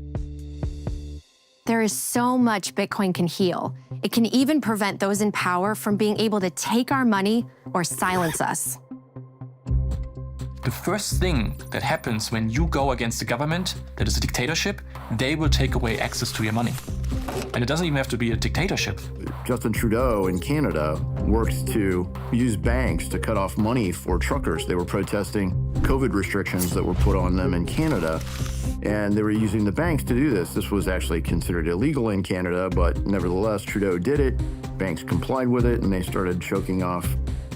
There is so much Bitcoin can heal. It can even prevent those in power from being able to take our money or silence us. The first thing that happens when you go against the government, that is a dictatorship, they will take away access to your money. And it doesn't even have to be a dictatorship. Justin Trudeau in Canada worked to use banks to cut off money for truckers. They were protesting COVID restrictions that were put on them in Canada, and they were using the banks to do this. This was actually considered illegal in Canada, but nevertheless, Trudeau did it. Banks complied with it, and they started choking off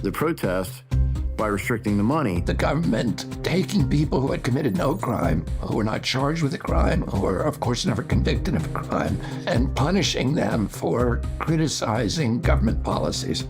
the protests by restricting the money. The government taking people who had committed no crime, who were not charged with a crime, who were, of course, never convicted of a crime, and punishing them for criticizing government policies,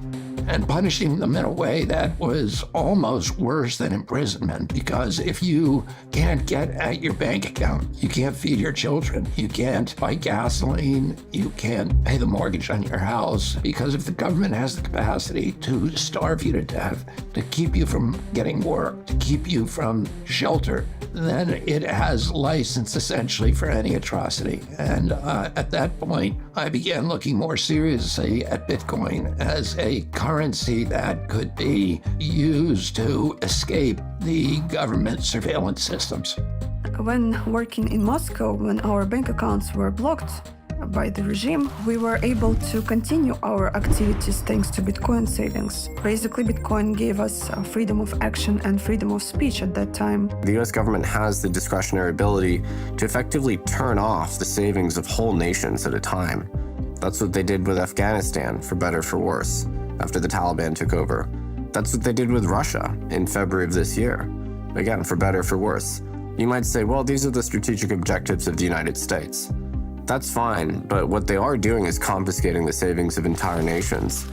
and punishing them in a way that was almost worse than imprisonment, because if you can't get at your bank account, you can't feed your children, you can't buy gasoline, you can't pay the mortgage on your house, because if the government has the capacity to starve you to death, to keep you from getting work, to keep you from shelter, then it has license essentially for any atrocity. And at that point, I began looking more seriously at Bitcoin as a currency that could be used to escape the government surveillance systems. When working in Moscow, when our bank accounts were blocked by the regime, we were able to continue our activities thanks to Bitcoin savings. Basically, Bitcoin gave us freedom of action and freedom of speech at that time. The US government has the discretionary ability to effectively turn off the savings of whole nations at a time. That's what they did with Afghanistan, for better or for worse, after the Taliban took over. That's what they did with Russia in February of this year. Again, for better or for worse. You might say, well, these are the strategic objectives of the United States. That's fine, but what they are doing is confiscating the savings of entire nations.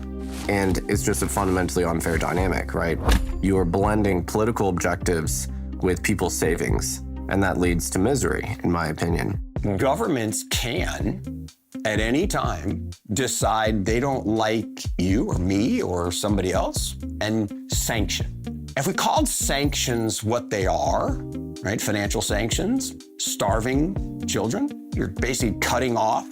And it's just a fundamentally unfair dynamic, right? You are blending political objectives with people's savings, and that leads to misery, in my opinion. Governments can, at any time, decide they don't like you or me or somebody else and sanction. If we called sanctions what they are, right, financial sanctions, starving children, you're basically cutting off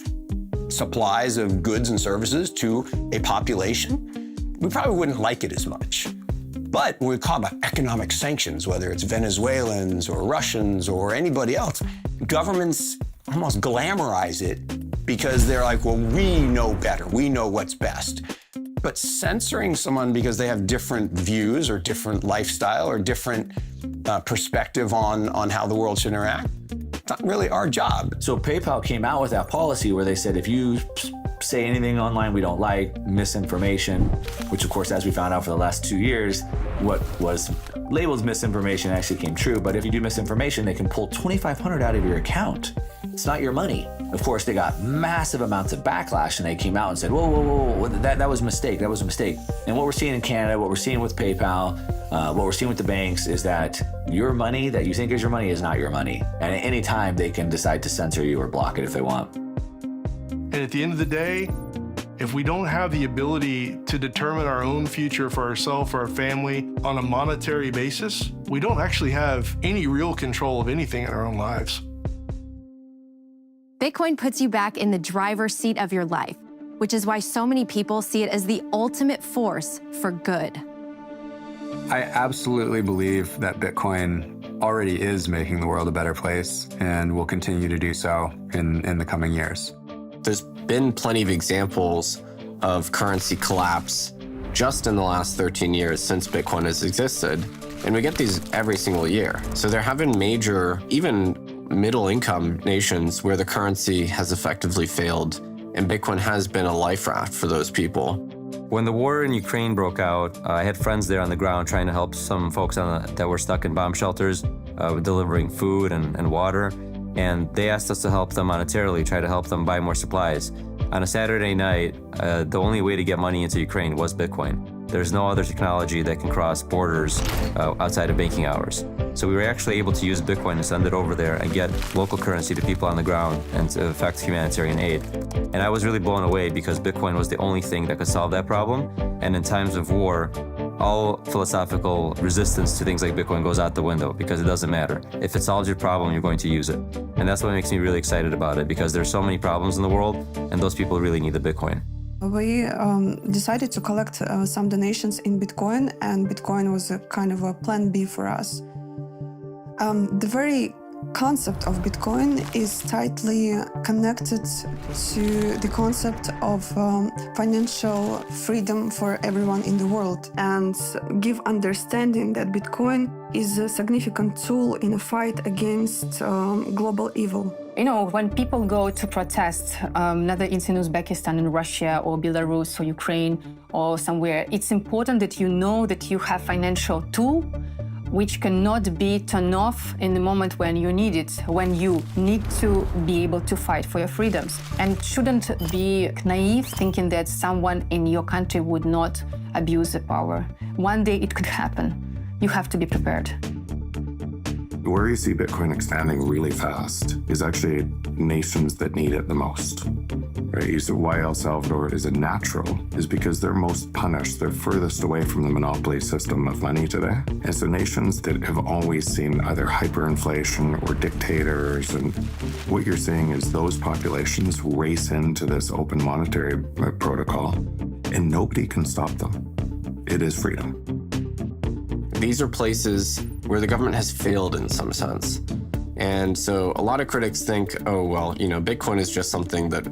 supplies of goods and services to a population, we probably wouldn't like it as much. But when we call about economic sanctions, whether it's Venezuelans or Russians or anybody else, governments almost glamorize it because they're like, well, we know better. We know what's best. But censoring someone because they have different views or different lifestyle or different perspective on how the world should interact, it's not really our job. So PayPal came out with that policy where they said if you say anything online we don't like, misinformation, which of course, as we found out for the last 2 years, what was labeled misinformation actually came true. But if you do misinformation, they can pull $2,500 out of your account. It's not your money. Of course, they got massive amounts of backlash and they came out and said, whoa, that was a mistake, that was a mistake. And what we're seeing in Canada, what we're seeing with PayPal, what we're seeing with the banks is that your money that you think is your money is not your money. And at any time, they can decide to censor you or block it if they want. And at the end of the day, if we don't have the ability to determine our own future for ourselves, for our family, on a monetary basis, we don't actually have any real control of anything in our own lives. Bitcoin puts you back in the driver's seat of your life, which is why so many people see it as the ultimate force for good. I absolutely believe that Bitcoin already is making the world a better place and will continue to do so in the coming years. There's been plenty of examples of currency collapse just in the last 13 years since Bitcoin has existed. And we get these every single year. So there have been major, even middle-income nations where the currency has effectively failed, and Bitcoin has been a life raft for those people. When the war in Ukraine broke out, I had friends there on the ground trying to help some folks that were stuck in bomb shelters, delivering food and water. And they asked us to help them monetarily, try to help them buy more supplies. On a Saturday night, the only way to get money into Ukraine was Bitcoin. There's no other technology that can cross borders outside of banking hours. So we were actually able to use Bitcoin to send it over there and get local currency to people on the ground and to effect humanitarian aid. And I was really blown away because Bitcoin was the only thing that could solve that problem. And in times of war, all philosophical resistance to things like Bitcoin goes out the window because it doesn't matter. If it solves your problem, you're going to use it. And that's what makes me really excited about it because there's so many problems in the world and those people really need the Bitcoin. We decided to collect some donations in Bitcoin, and Bitcoin was a kind of a plan B for us. The very concept of Bitcoin is tightly connected to the concept of financial freedom for everyone in the world and give understanding that Bitcoin is a significant tool in a fight against global evil. You know, when people go to protest, whether it's in Uzbekistan, in Russia, or Belarus, or Ukraine, or somewhere, it's important that you know that you have financial tool which cannot be turned off in the moment when you need it, when you need to be able to fight for your freedoms. And shouldn't be naive thinking that someone in your country would not abuse the power. One day it could happen. You have to be prepared. Where you see Bitcoin expanding really fast is actually nations that need it the most. Right? You see why El Salvador is a natural is because they're most punished. They're furthest away from the monopoly system of money today. And so nations that have always seen either hyperinflation or dictators, and what you're seeing is those populations race into this open monetary protocol, and nobody can stop them. It is freedom. These are places where the government has failed in some sense. And so a lot of critics think, oh, well, Bitcoin is just something that,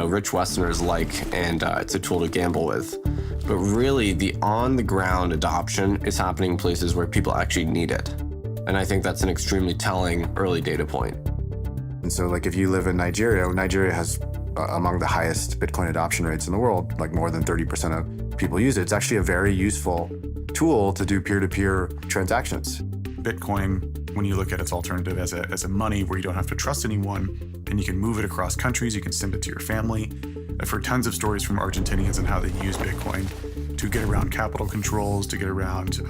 rich Westerners like, and it's a tool to gamble with. But really, the on-the-ground adoption is happening in places where people actually need it. And I think that's an extremely telling early data point. And so, if you live in Nigeria, Nigeria has among the highest Bitcoin adoption rates in the world, more than 30% of people use it. It's actually a very useful tool to do peer-to-peer transactions. Bitcoin, when you look at its alternative as a money where you don't have to trust anyone and you can move it across countries, you can send it to your family. I've heard tons of stories from Argentinians and how they use Bitcoin to get around capital controls, to get around,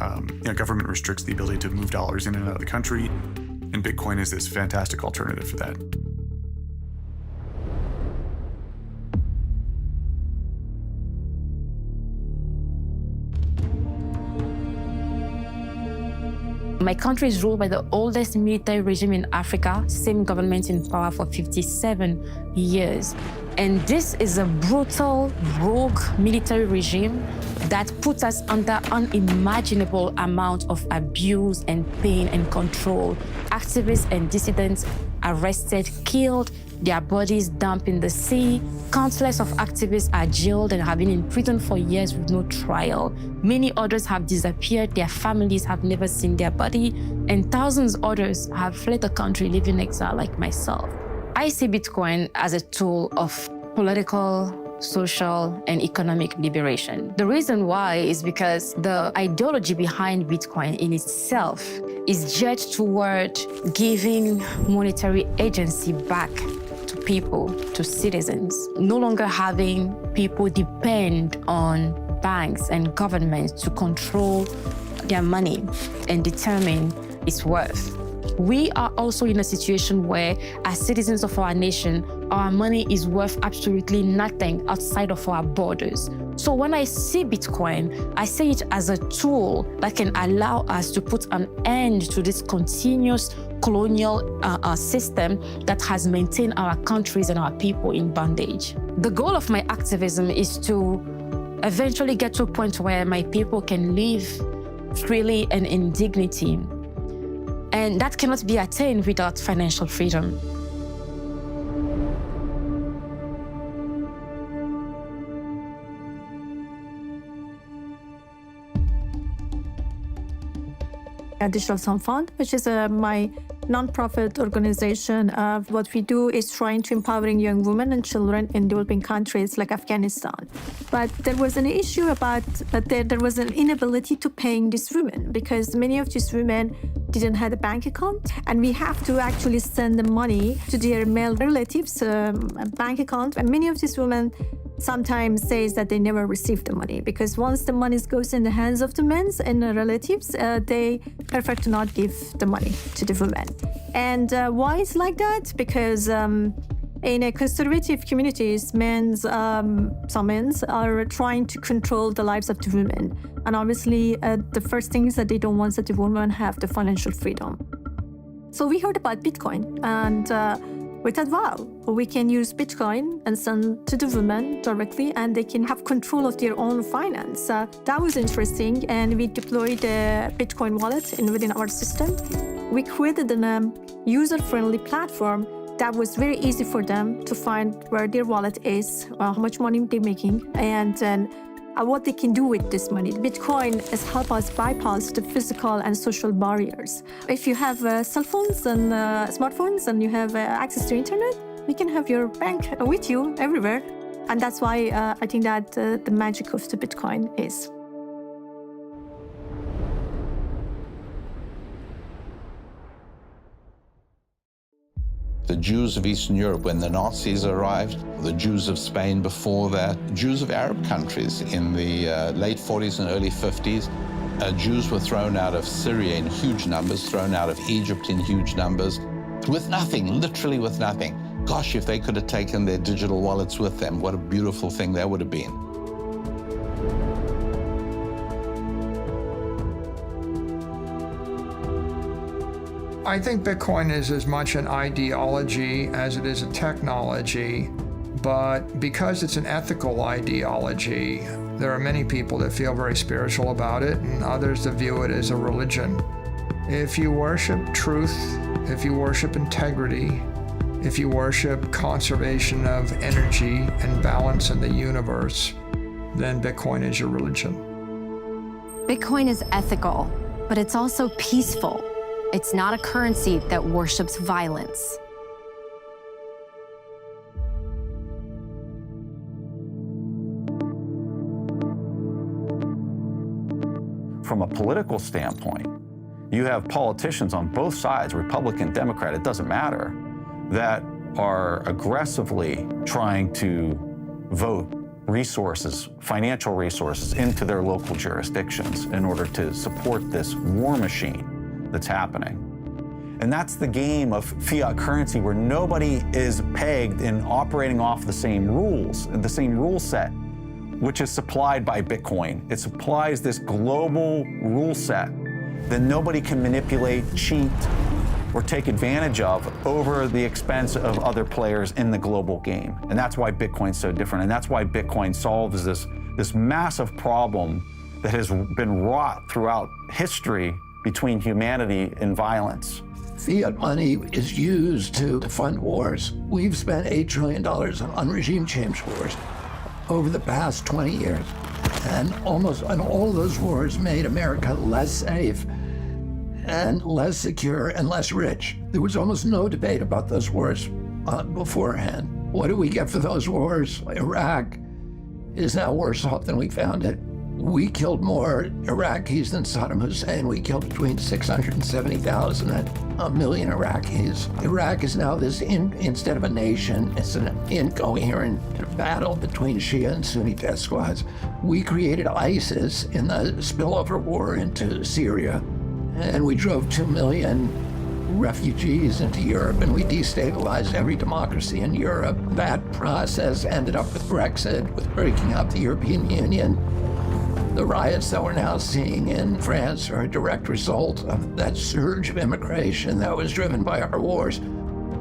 government restricts the ability to move dollars in and out of the country. And Bitcoin is this fantastic alternative for that. My country is ruled by the oldest military regime in Africa, same government in power for 57 years. And this is a brutal, rogue military regime that puts us under unimaginable amount of abuse and pain and control. Activists and dissidents arrested, killed, their bodies dumped in the sea. Countless of activists are jailed and have been in prison for years with no trial. Many others have disappeared, their families have never seen their body, and thousands others have fled the country, living in exile like myself. I see Bitcoin as a tool of political, social, and economic liberation. The reason why is because the ideology behind Bitcoin in itself is geared toward giving monetary agency back to people, to citizens, no longer having people depend on banks and governments to control their money and determine its worth. We are also in a situation where, as citizens of our nation, our money is worth absolutely nothing outside of our borders. So when I see Bitcoin, I see it as a tool that can allow us to put an end to this continuous colonial system that has maintained our countries and our people in bondage. The goal of my activism is to eventually get to a point where my people can live freely and in dignity. And that cannot be attained without financial freedom. Digital Sun Fund, which is my nonprofit organization. What we do is trying to empowering young women and children in developing countries like Afghanistan. But there was an issue about there was an inability to paying these women because many of these women didn't have a bank account, and we have to actually send the money to their male relatives' bank account. And many of these women sometimes says that they never received the money because once the money goes in the hands of the men and the relatives, they prefer to not give the money to the women. And why it's like that? Because in a conservative communities, some men are trying to control the lives of the women. And obviously, the first thing is that they don't want that the women have the financial freedom. So we heard about Bitcoin, and we thought, wow, we can use Bitcoin and send to the women directly, and they can have control of their own finance. That was interesting, and we deployed a Bitcoin wallet within our system. We created a user-friendly platform that was very easy for them to find where their wallet is, how much money they're making, and then what they can do with this money. Bitcoin has helped us bypass the physical and social barriers. If you have cell phones and smartphones and you have access to internet, you can have your bank with you everywhere. And that's why I think that the magic of the Bitcoin is. The Jews of Eastern Europe when the Nazis arrived, the Jews of Spain before that, Jews of Arab countries in the late 40s and early 50s. Jews were thrown out of Syria in huge numbers, thrown out of Egypt in huge numbers, with nothing, literally with nothing. Gosh, if they could have taken their digital wallets with them, what a beautiful thing that would have been. I think Bitcoin is as much an ideology as it is a technology, but because it's an ethical ideology, there are many people that feel very spiritual about it and others that view it as a religion. If you worship truth, if you worship integrity, if you worship conservation of energy and balance in the universe, then Bitcoin is your religion. Bitcoin is ethical, but it's also peaceful. It's not a currency that worships violence. From a political standpoint, you have politicians on both sides, Republican, Democrat, it doesn't matter, that are aggressively trying to vote resources, financial resources, into their local jurisdictions in order to support this war machine that's happening. And that's the game of fiat currency where nobody is pegged in operating off the same rules, the same rule set, which is supplied by Bitcoin. It supplies this global rule set that nobody can manipulate, cheat, or take advantage of over the expense of other players in the global game. And that's why Bitcoin's so different. And that's why Bitcoin solves this massive problem that has been wrought throughout history between humanity and violence. Fiat money is used to fund wars. We've spent $8 trillion on regime change wars over the past 20 years. And all of those wars made America less safe and less secure and less rich. There was almost no debate about those wars beforehand. What do we get for those wars? Iraq is now worse off than we found it. We killed more Iraqis than Saddam Hussein. We killed between 670,000 and 1 million Iraqis. Iraq is now instead of a nation, it's an incoherent battle between Shia and Sunni death squads. We created ISIS in the spillover war into Syria, and we drove 2 million refugees into Europe, and we destabilized every democracy in Europe. That process ended up with Brexit, with breaking up the European Union. The riots that we're now seeing in France are a direct result of that surge of immigration that was driven by our wars.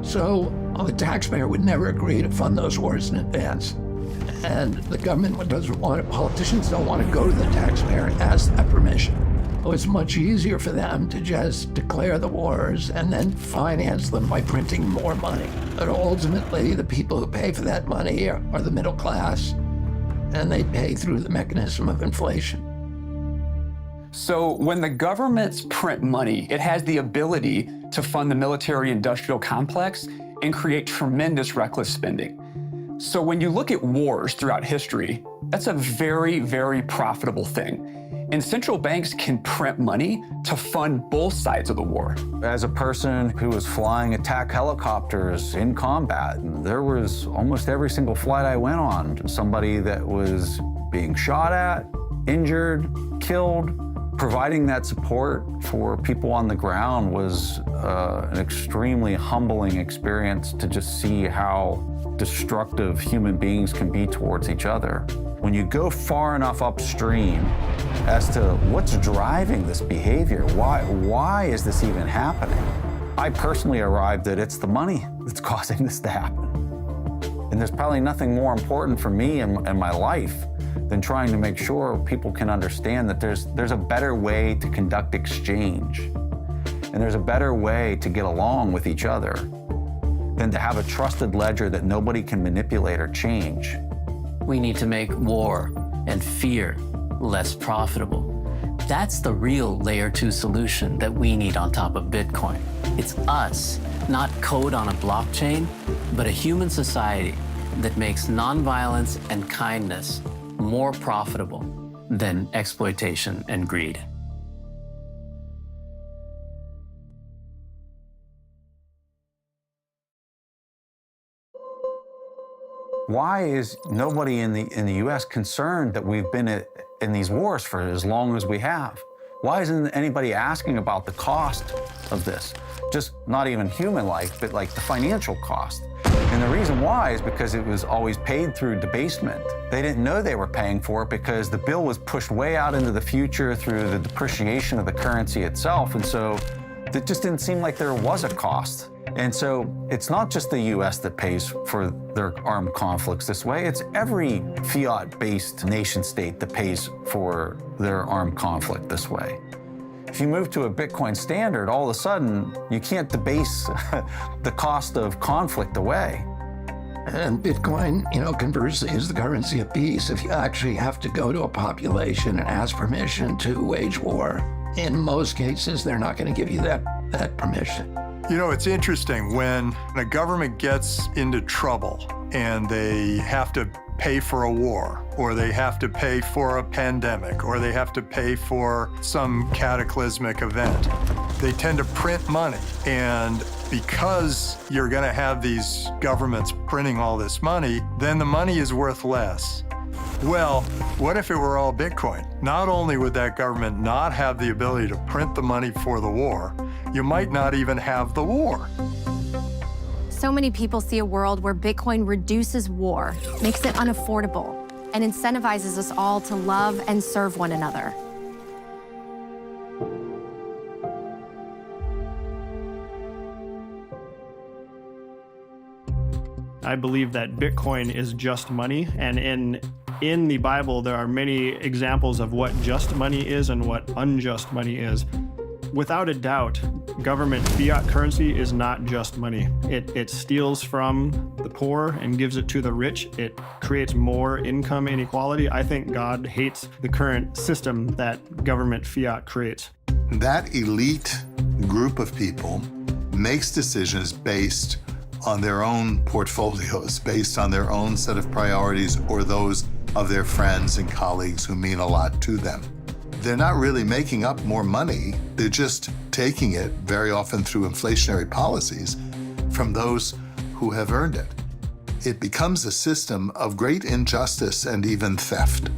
So the taxpayer would never agree to fund those wars in advance. And the government doesn't want it, politicians don't want to go to the taxpayer and ask that permission. So it's much easier for them to just declare the wars and then finance them by printing more money. But ultimately, the people who pay for that money are the middle class, and they pay through the mechanism of inflation. So when the governments print money, it has the ability to fund the military-industrial complex and create tremendous reckless spending. So when you look at wars throughout history, that's a very, very profitable thing. And central banks can print money to fund both sides of the war. As a person who was flying attack helicopters in combat, there was almost every single flight I went on, somebody that was being shot at, injured, killed. Providing that support for people on the ground was an extremely humbling experience to just see how destructive human beings can be towards each other. When you go far enough upstream as to what's driving this behavior, why is this even happening? I personally arrived that it's the money that's causing this to happen. And there's probably nothing more important for me in my life than trying to make sure people can understand that there's a better way to conduct exchange. And there's a better way to get along with each other than to have a trusted ledger that nobody can manipulate or change. We need to make war and fear less profitable. That's the real layer 2 solution that we need on top of Bitcoin. It's us, not code on a blockchain, but a human society that makes nonviolence and kindness more profitable than exploitation and greed. Why is nobody in the U.S. concerned that we've been in these wars for as long as we have? Why isn't anybody asking about the cost of this? Just not even human life, but like the financial cost. And the reason why is because it was always paid through debasement. They didn't know they were paying for it because the bill was pushed way out into the future through the depreciation of the currency itself. And so it just didn't seem like there was a cost. And so it's not just the US that pays for their armed conflicts this way, it's every fiat-based nation state that pays for their armed conflict this way. If you move to a Bitcoin standard, all of a sudden, you can't debase the cost of conflict away. And Bitcoin, conversely, is the currency of peace. If you actually have to go to a population and ask permission to wage war, in most cases, they're not going to give you that permission. It's interesting when a government gets into trouble and they have to pay for a war, or they have to pay for a pandemic, or they have to pay for some cataclysmic event. They tend to print money. And because you're going to have these governments printing all this money, then the money is worth less. Well, what if it were all Bitcoin? Not only would that government not have the ability to print the money for the war, you might not even have the war. So many people see a world where Bitcoin reduces war, makes it unaffordable, and incentivizes us all to love and serve one another. I believe that Bitcoin is just money, and in the Bible there are many examples of what just money is and what unjust money is. Without a doubt, government fiat currency is not just money. It steals from the poor and gives it to the rich. It creates more income inequality. I think God hates the current system that government fiat creates. That elite group of people makes decisions based on their own portfolios, based on their own set of priorities or those of their friends and colleagues who mean a lot to them. They're not really making up more money. They're just taking it, very often through inflationary policies, from those who have earned it. It becomes a system of great injustice and even theft.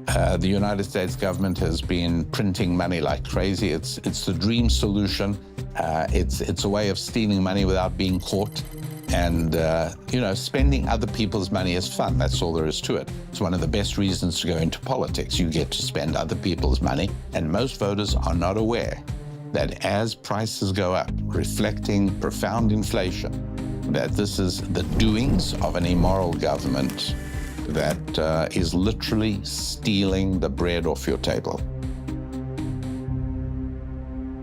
The United States government has been printing money like crazy. It's the dream solution. It's a way of stealing money without being caught. And, spending other people's money is fun. That's all there is to it. It's one of the best reasons to go into politics. You get to spend other people's money. And most voters are not aware that as prices go up, reflecting profound inflation, that this is the doings of an immoral government that is literally stealing the bread off your table.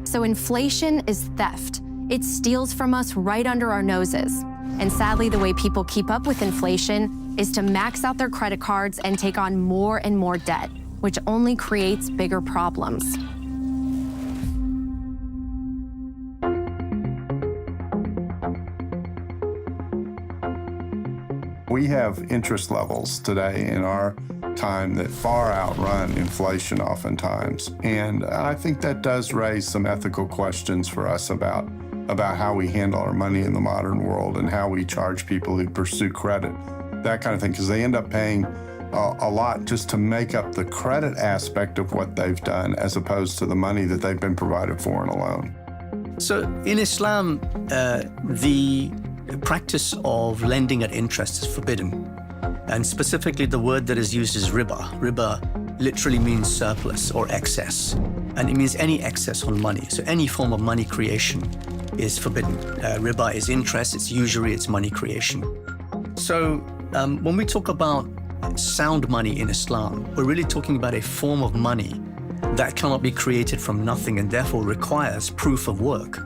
So inflation is theft. It steals from us right under our noses. And sadly, the way people keep up with inflation is to max out their credit cards and take on more and more debt, which only creates bigger problems. We have interest levels today in our time that far outrun inflation oftentimes. And I think that does raise some ethical questions for us about how we handle our money in the modern world and how we charge people who pursue credit, that kind of thing, because they end up paying a lot just to make up the credit aspect of what they've done as opposed to the money that they've been provided for in a loan. So in Islam, the practice of lending at interest is forbidden. And specifically the word that is used is riba. Riba literally means surplus or excess. And it means any excess on money. So any form of money creation is forbidden. Riba is interest, it's usury, it's money creation. So when we talk about sound money in Islam, we're really talking about a form of money that cannot be created from nothing and therefore requires proof of work.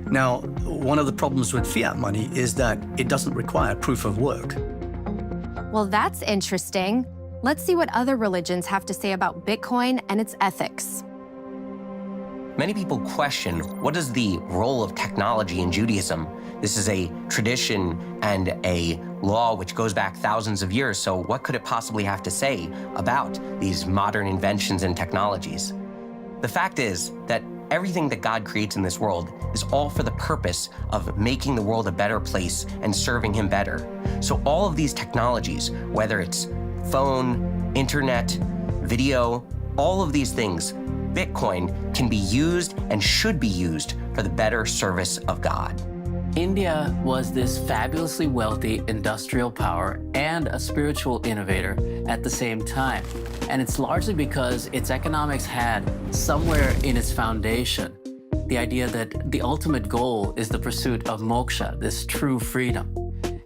Now, one of the problems with fiat money is that it doesn't require proof of work. Well, that's interesting. Let's see what other religions have to say about Bitcoin and its ethics. Many people question, what is the role of technology in Judaism? This is a tradition and a law which goes back thousands of years, so what could it possibly have to say about these modern inventions and technologies? The fact is that everything that God creates in this world is all for the purpose of making the world a better place and serving Him better. So all of these technologies, whether it's phone, internet, video, all of these things, Bitcoin can be used and should be used for the better service of God. India was this fabulously wealthy industrial power and a spiritual innovator at the same time. And it's largely because its economics had somewhere in its foundation the idea that the ultimate goal is the pursuit of moksha, this true freedom.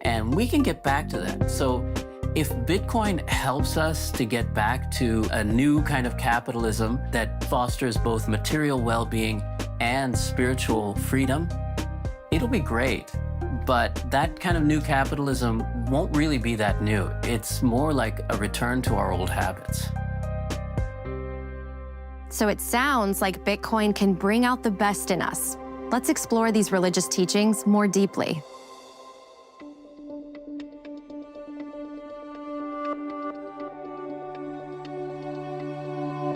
And we can get back to that. So if Bitcoin helps us to get back to a new kind of capitalism that fosters both material well-being and spiritual freedom, it'll be great. But that kind of new capitalism won't really be that new. It's more like a return to our old habits. So it sounds like Bitcoin can bring out the best in us. Let's explore these religious teachings more deeply.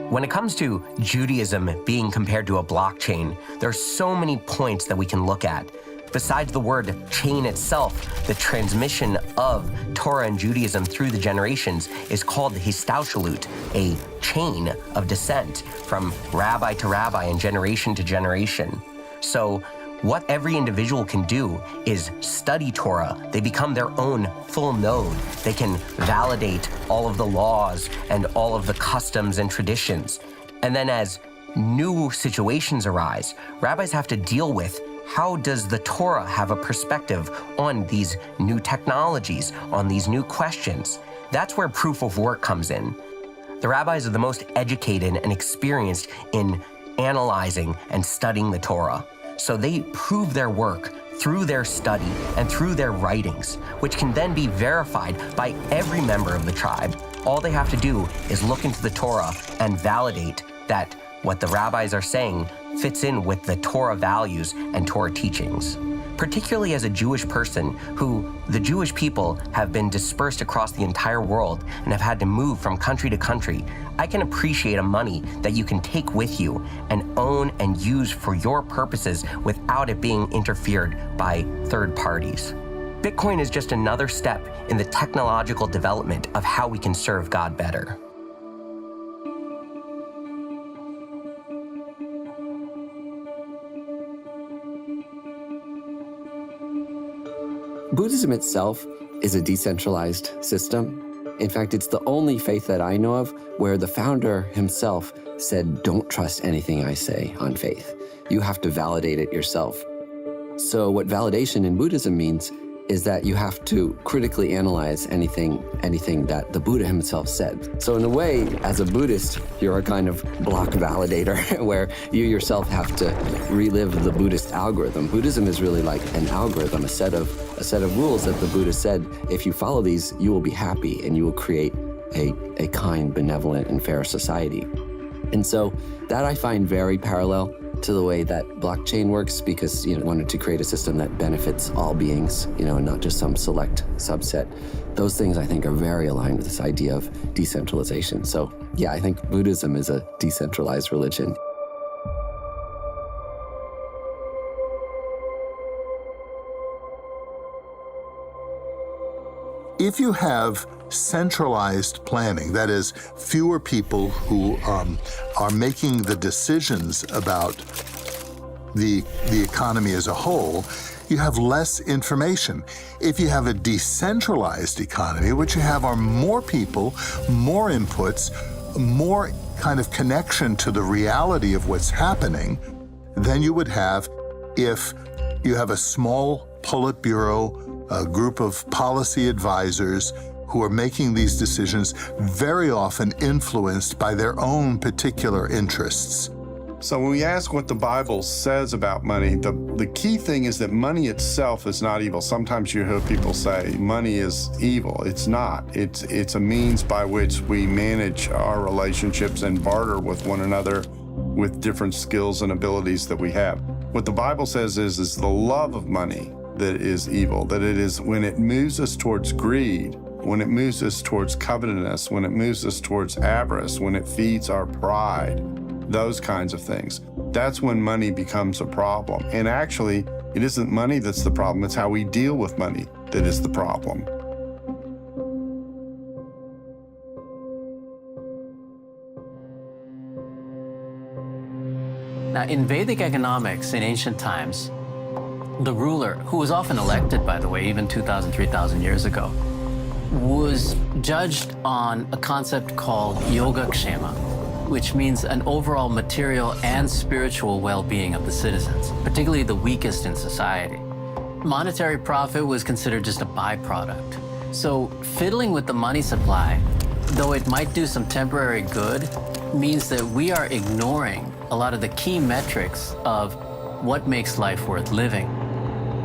When it comes to Judaism being compared to a blockchain, there are so many points that we can look at. Besides the word chain itself, the transmission of Torah and Judaism through the generations is called the histauchelut, a chain of descent from rabbi to rabbi and generation to generation. So what every individual can do is study Torah. They become their own full node. They can validate all of the laws and all of the customs and traditions. And then as new situations arise, rabbis have to deal with how does the Torah have a perspective on these new technologies, on these new questions? That's where proof of work comes in. The rabbis are the most educated and experienced in analyzing and studying the Torah. So they prove their work through their study and through their writings, which can then be verified by every member of the tribe. All they have to do is look into the Torah and validate that what the rabbis are saying fits in with the Torah values and Torah teachings. Particularly as a Jewish person who the Jewish people have been dispersed across the entire world and have had to move from country to country, I can appreciate a money that you can take with you and own and use for your purposes without it being interfered by third parties. Bitcoin is just another step in the technological development of how we can serve God better. Buddhism itself is a decentralized system. In fact, it's the only faith that I know of where the founder himself said, "Don't trust anything I say on faith. You have to validate it yourself." So what validation in Buddhism means is that you have to critically analyze anything that the Buddha himself said. So in a way, as a Buddhist, you're a kind of block validator where you yourself have to relive the Buddhist algorithm. Buddhism is really like an algorithm, a set of rules that the Buddha said, if you follow these, you will be happy and you will create a kind, benevolent, and fair society. And so that I find very parallel to the way that blockchain works, because wanted to create a system that benefits all beings, and not just some select subset. Those things I think are very aligned with this idea of decentralization. So yeah, I think Buddhism is a decentralized religion. If you have centralized planning, that is, fewer people who are making the decisions about the economy as a whole, you have less information. If you have a decentralized economy, what you have are more people, more inputs, more kind of connection to the reality of what's happening than you would have if you have a small Politburo, a group of policy advisors who are making these decisions, very often influenced by their own particular interests. So when we ask what the Bible says about money, the key thing is that money itself is not evil. Sometimes you hear people say money is evil. It's not. It's a means by which we manage our relationships and barter with one another with different skills and abilities that we have. What the Bible says is the love of money that is evil, that it is when it moves us towards greed, when it moves us towards covetousness, when it moves us towards avarice, when it feeds our pride, those kinds of things. That's when money becomes a problem. And actually, it isn't money that's the problem, it's how we deal with money that is the problem. Now, in Vedic economics in ancient times, the ruler, who was often elected, by the way, even 2,000, 3,000 years ago, was judged on a concept called yogakshema, which means an overall material and spiritual well-being of the citizens, particularly the weakest in society. Monetary profit was considered just a byproduct. So fiddling with the money supply, though it might do some temporary good, means that we are ignoring a lot of the key metrics of what makes life worth living.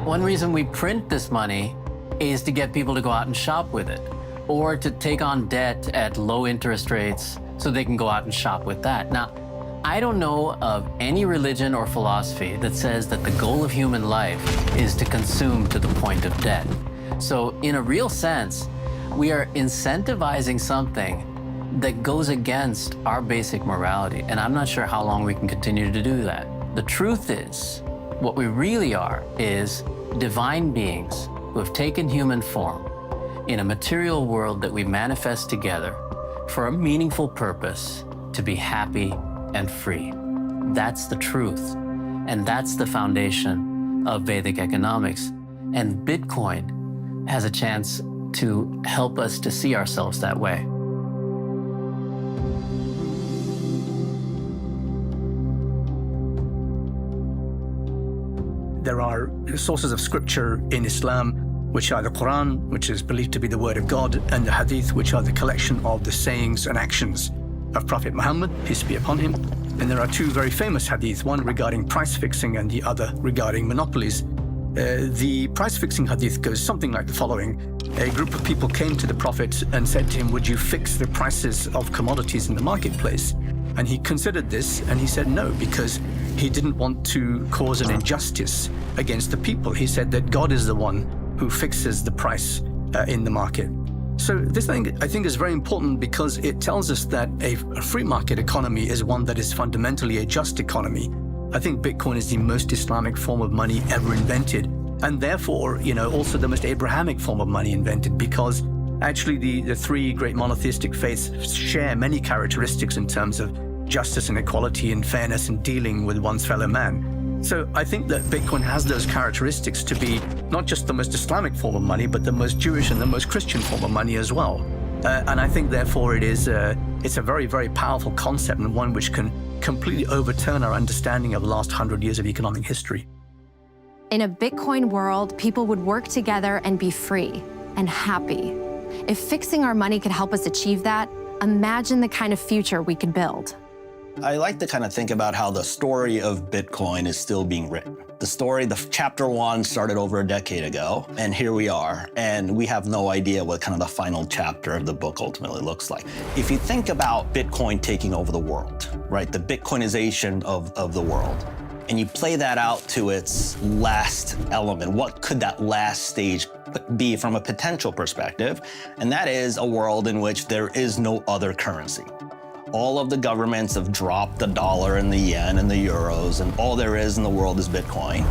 One reason we print this money is to get people to go out and shop with it, or to take on debt at low interest rates so they can go out and shop with that. Now, I don't know of any religion or philosophy that says that the goal of human life is to consume to the point of debt. So in a real sense, we are incentivizing something that goes against our basic morality, and I'm not sure how long we can continue to do that. The truth is, what we really are is divine beings who have taken human form in a material world that we manifest together for a meaningful purpose, to be happy and free. That's the truth, and that's the foundation of Vedic economics. And Bitcoin has a chance to help us to see ourselves that way. There are sources of scripture in Islam, which are the Quran, which is believed to be the word of God, and the Hadith, which are the collection of the sayings and actions of Prophet Muhammad, peace be upon him. And there are two very famous hadiths, one regarding price fixing and the other regarding monopolies. The price fixing hadith goes something like the following. A group of people came to the Prophet and said to him, would you fix the prices of commodities in the marketplace? And he considered this and he said no, because he didn't want to cause an injustice against the people. He said that God is the one who fixes the price in the market. So this thing, I think, is very important because it tells us that a free market economy is one that is fundamentally a just economy. I think Bitcoin is the most Islamic form of money ever invented, and therefore, also the most Abrahamic form of money invented, because actually the three great monotheistic faiths share many characteristics in terms of justice and equality and fairness in dealing with one's fellow man. So I think that Bitcoin has those characteristics to be not just the most Islamic form of money, but the most Jewish and the most Christian form of money as well. And I think, therefore, it's a very, very powerful concept, and one which can completely overturn our understanding of the last 100 years of economic history. In a Bitcoin world, people would work together and be free and happy. If fixing our money could help us achieve that, imagine the kind of future we could build. I like to kind of think about how the story of Bitcoin is still being written. The chapter 1 started over a decade ago, and here we are, and we have no idea what kind of the final chapter of the book ultimately looks like. If you think about Bitcoin taking over the world, right, the Bitcoinization of the world, and you play that out to its last element, what could that last stage be from a potential perspective? And that is a world in which there is no other currency. All of the governments have dropped the dollar and the yen and the euros, and all there is in the world is Bitcoin.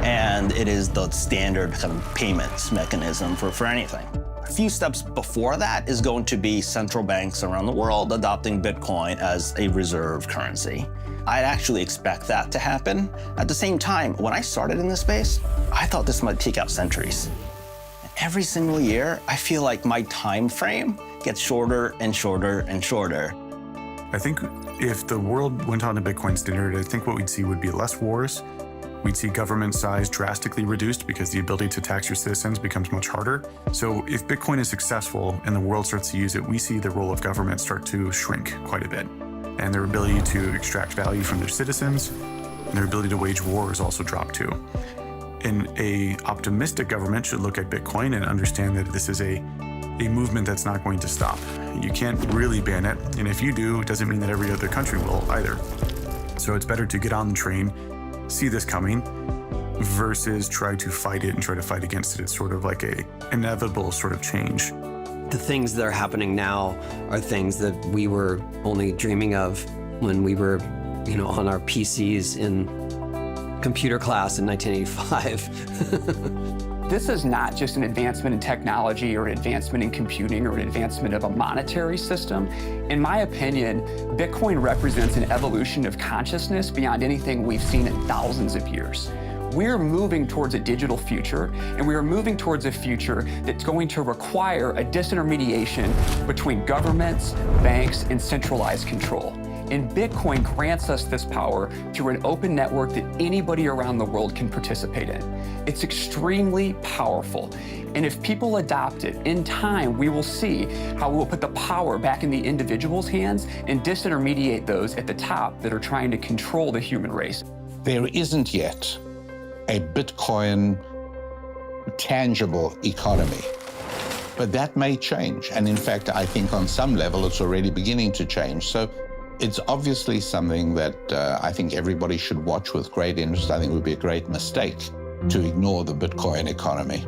And it is the standard kind of payments mechanism for anything. A few steps before that is going to be central banks around the world adopting Bitcoin as a reserve currency. I'd actually expect that to happen. At the same time, when I started in this space, I thought this might take out centuries. And every single year, I feel like my time frame gets shorter and shorter and shorter. I think if the world went on to Bitcoin standard, I think what we'd see would be less wars. We'd see government size drastically reduced because the ability to tax your citizens becomes much harder. So if Bitcoin is successful and the world starts to use it, we see the role of government start to shrink quite a bit. And their ability to extract value from their citizens and their ability to wage wars also drop too. And a optimistic government should look at Bitcoin and understand that this is a movement that's not going to stop. You can't really ban it, and if you do, it doesn't mean that every other country will either. So it's better to get on the train, see this coming, versus try to fight it and try to fight against it. It's sort of like a inevitable sort of change. The things that are happening now are things that we were only dreaming of when we were, on our PCs in computer class in 1985. This is not just an advancement in technology or an advancement in computing or an advancement of a monetary system. In my opinion, Bitcoin represents an evolution of consciousness beyond anything we've seen in thousands of years. We're moving towards a digital future, and we are moving towards a future that's going to require a disintermediation between governments, banks, and centralized control. And Bitcoin grants us this power through an open network that anybody around the world can participate in. It's extremely powerful. And if people adopt it, in time, we will see how we will put the power back in the individual's hands and disintermediate those at the top that are trying to control the human race. There isn't yet a Bitcoin tangible economy. But that may change. And in fact, I think on some level, it's already beginning to change. So it's obviously something that I think everybody should watch with great interest. I think it would be a great mistake to ignore the Bitcoin economy.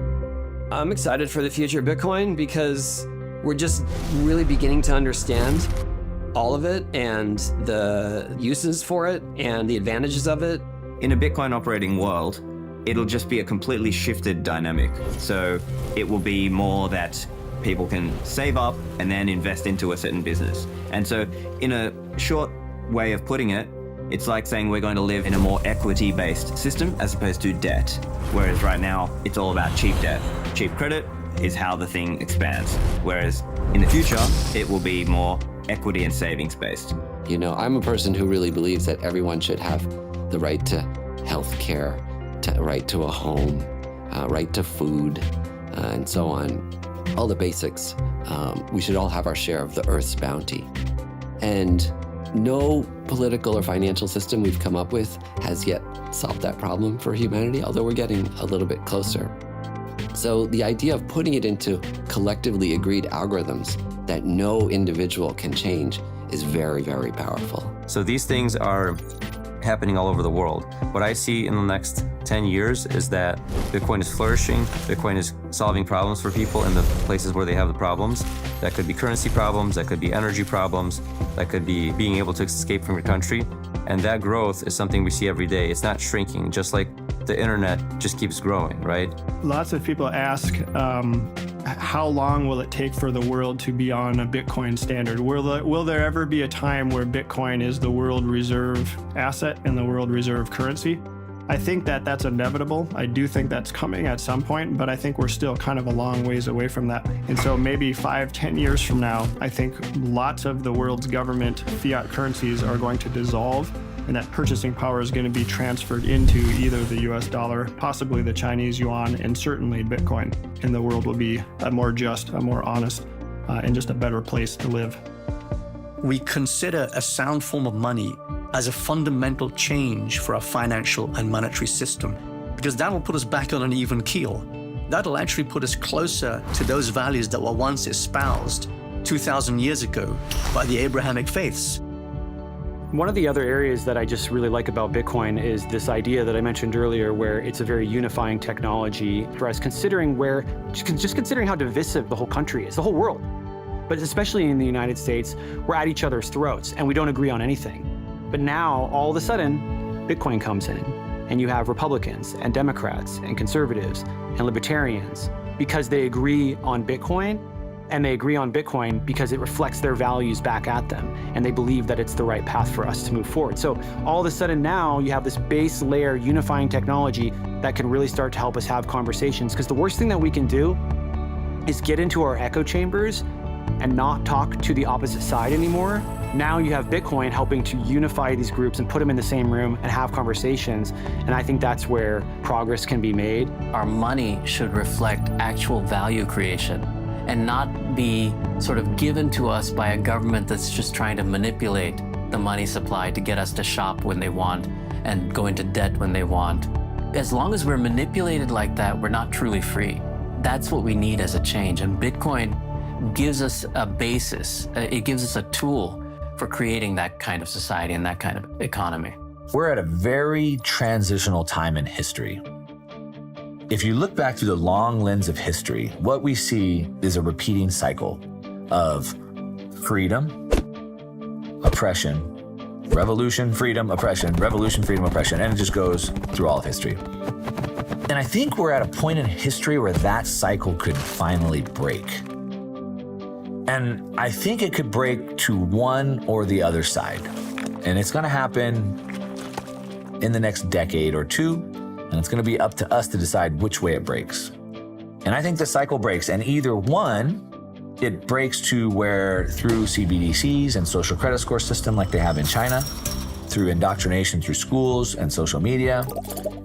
I'm excited for the future of Bitcoin because we're just really beginning to understand all of it and the uses for it and the advantages of it. In a Bitcoin operating world, it'll just be a completely shifted dynamic. So it will be more that people can save up and then invest into a certain business. And so in a short way of putting it, it's like saying we're going to live in a more equity-based system as opposed to debt. Whereas right now, it's all about cheap debt. Cheap credit is how the thing expands. Whereas in the future, it will be more equity and savings-based. I'm a person who really believes that everyone should have the right to health care, right to a home, right to food, and so on. All the basics. We should all have our share of the Earth's bounty. And No political or financial system we've come up with has yet solved that problem for humanity, although we're getting a little bit closer. So the idea of putting it into collectively agreed algorithms that no individual can change is very, very powerful. So these things are happening all over the world. What I see in the next 10 years is that Bitcoin is flourishing, Bitcoin is solving problems for people in the places where they have the problems. That could be currency problems, that could be energy problems, that could be being able to escape from your country. And that growth is something we see every day. It's not shrinking, just like the internet just keeps growing, right? Lots of people ask, how long will it take for the world to be on a Bitcoin standard? Will there ever be a time where Bitcoin is the world reserve asset and the world reserve currency? I think that that's inevitable. I do think that's coming at some point, but I think we're still kind of a long ways away from that. And so maybe 5-10 years from now, I think lots of the world's government fiat currencies are going to dissolve, and that purchasing power is going to be transferred into either the US dollar, possibly the Chinese yuan, and certainly Bitcoin. And the world will be a more just, a more honest, and just a better place to live. We consider a sound form of money as a fundamental change for our financial and monetary system, because that will put us back on an even keel. That'll actually put us closer to those values that were once espoused 2,000 years ago by the Abrahamic faiths. One of the other areas that I just really like about Bitcoin is this idea that I mentioned earlier, where it's a very unifying technology for us, considering how divisive the whole country is, the whole world. But especially in the United States, we're at each other's throats and we don't agree on anything. But now, all of a sudden, Bitcoin comes in, and you have Republicans and Democrats and conservatives and libertarians because they agree on Bitcoin, and they agree on Bitcoin because it reflects their values back at them, and they believe that it's the right path for us to move forward. So all of a sudden now, you have this base layer unifying technology that can really start to help us have conversations, because the worst thing that we can do is get into our echo chambers and not talk to the opposite side anymore. Now you have Bitcoin helping to unify these groups and put them in the same room and have conversations. And I think that's where progress can be made. Our money should reflect actual value creation and not be sort of given to us by a government that's just trying to manipulate the money supply to get us to shop when they want and go into debt when they want. As long as we're manipulated like that, we're not truly free. That's what we need as a change. And Bitcoin gives us a basis. It gives us a tool for creating that kind of society and that kind of economy. We're at a very transitional time in history. If you look back through the long lens of history, what we see is a repeating cycle of freedom, oppression, revolution, freedom, oppression, revolution, freedom, oppression, and it just goes through all of history. And I think we're at a point in history where that cycle could finally break. And I think it could break to one or the other side. And it's gonna happen in the next decade or two, and it's gonna be up to us to decide which way it breaks. And I think the cycle breaks, and either one, it breaks to where through CBDCs and social credit score system like they have in China, through indoctrination through schools and social media,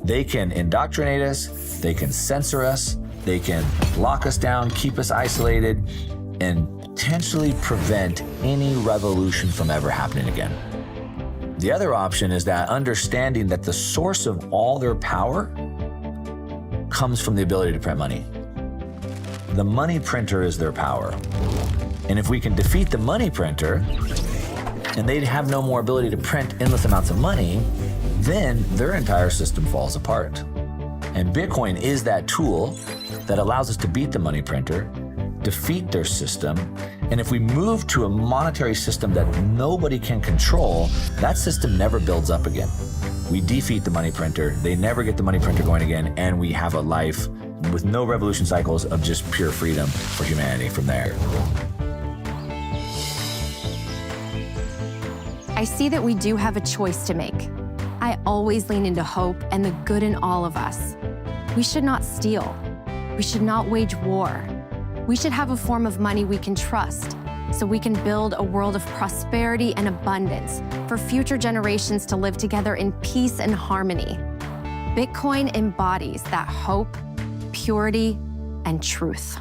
they can indoctrinate us, they can censor us, they can lock us down, keep us isolated, and potentially prevent any revolution from ever happening again. The other option is that understanding that the source of all their power comes from the ability to print money. The money printer is their power. And if we can defeat the money printer, and they'd have no more ability to print endless amounts of money, then their entire system falls apart. And Bitcoin is that tool that allows us to beat the money printer, defeat their system, and if we move to a monetary system that nobody can control, that system never builds up again. We defeat the money printer, they never get the money printer going again, and we have a life with no revolution cycles of just pure freedom for humanity from there. I see that we do have a choice to make. I always lean into hope and the good in all of us. We should not steal. We should not wage war. We should have a form of money we can trust, so we can build a world of prosperity and abundance for future generations to live together in peace and harmony. Bitcoin embodies that hope, purity, and truth.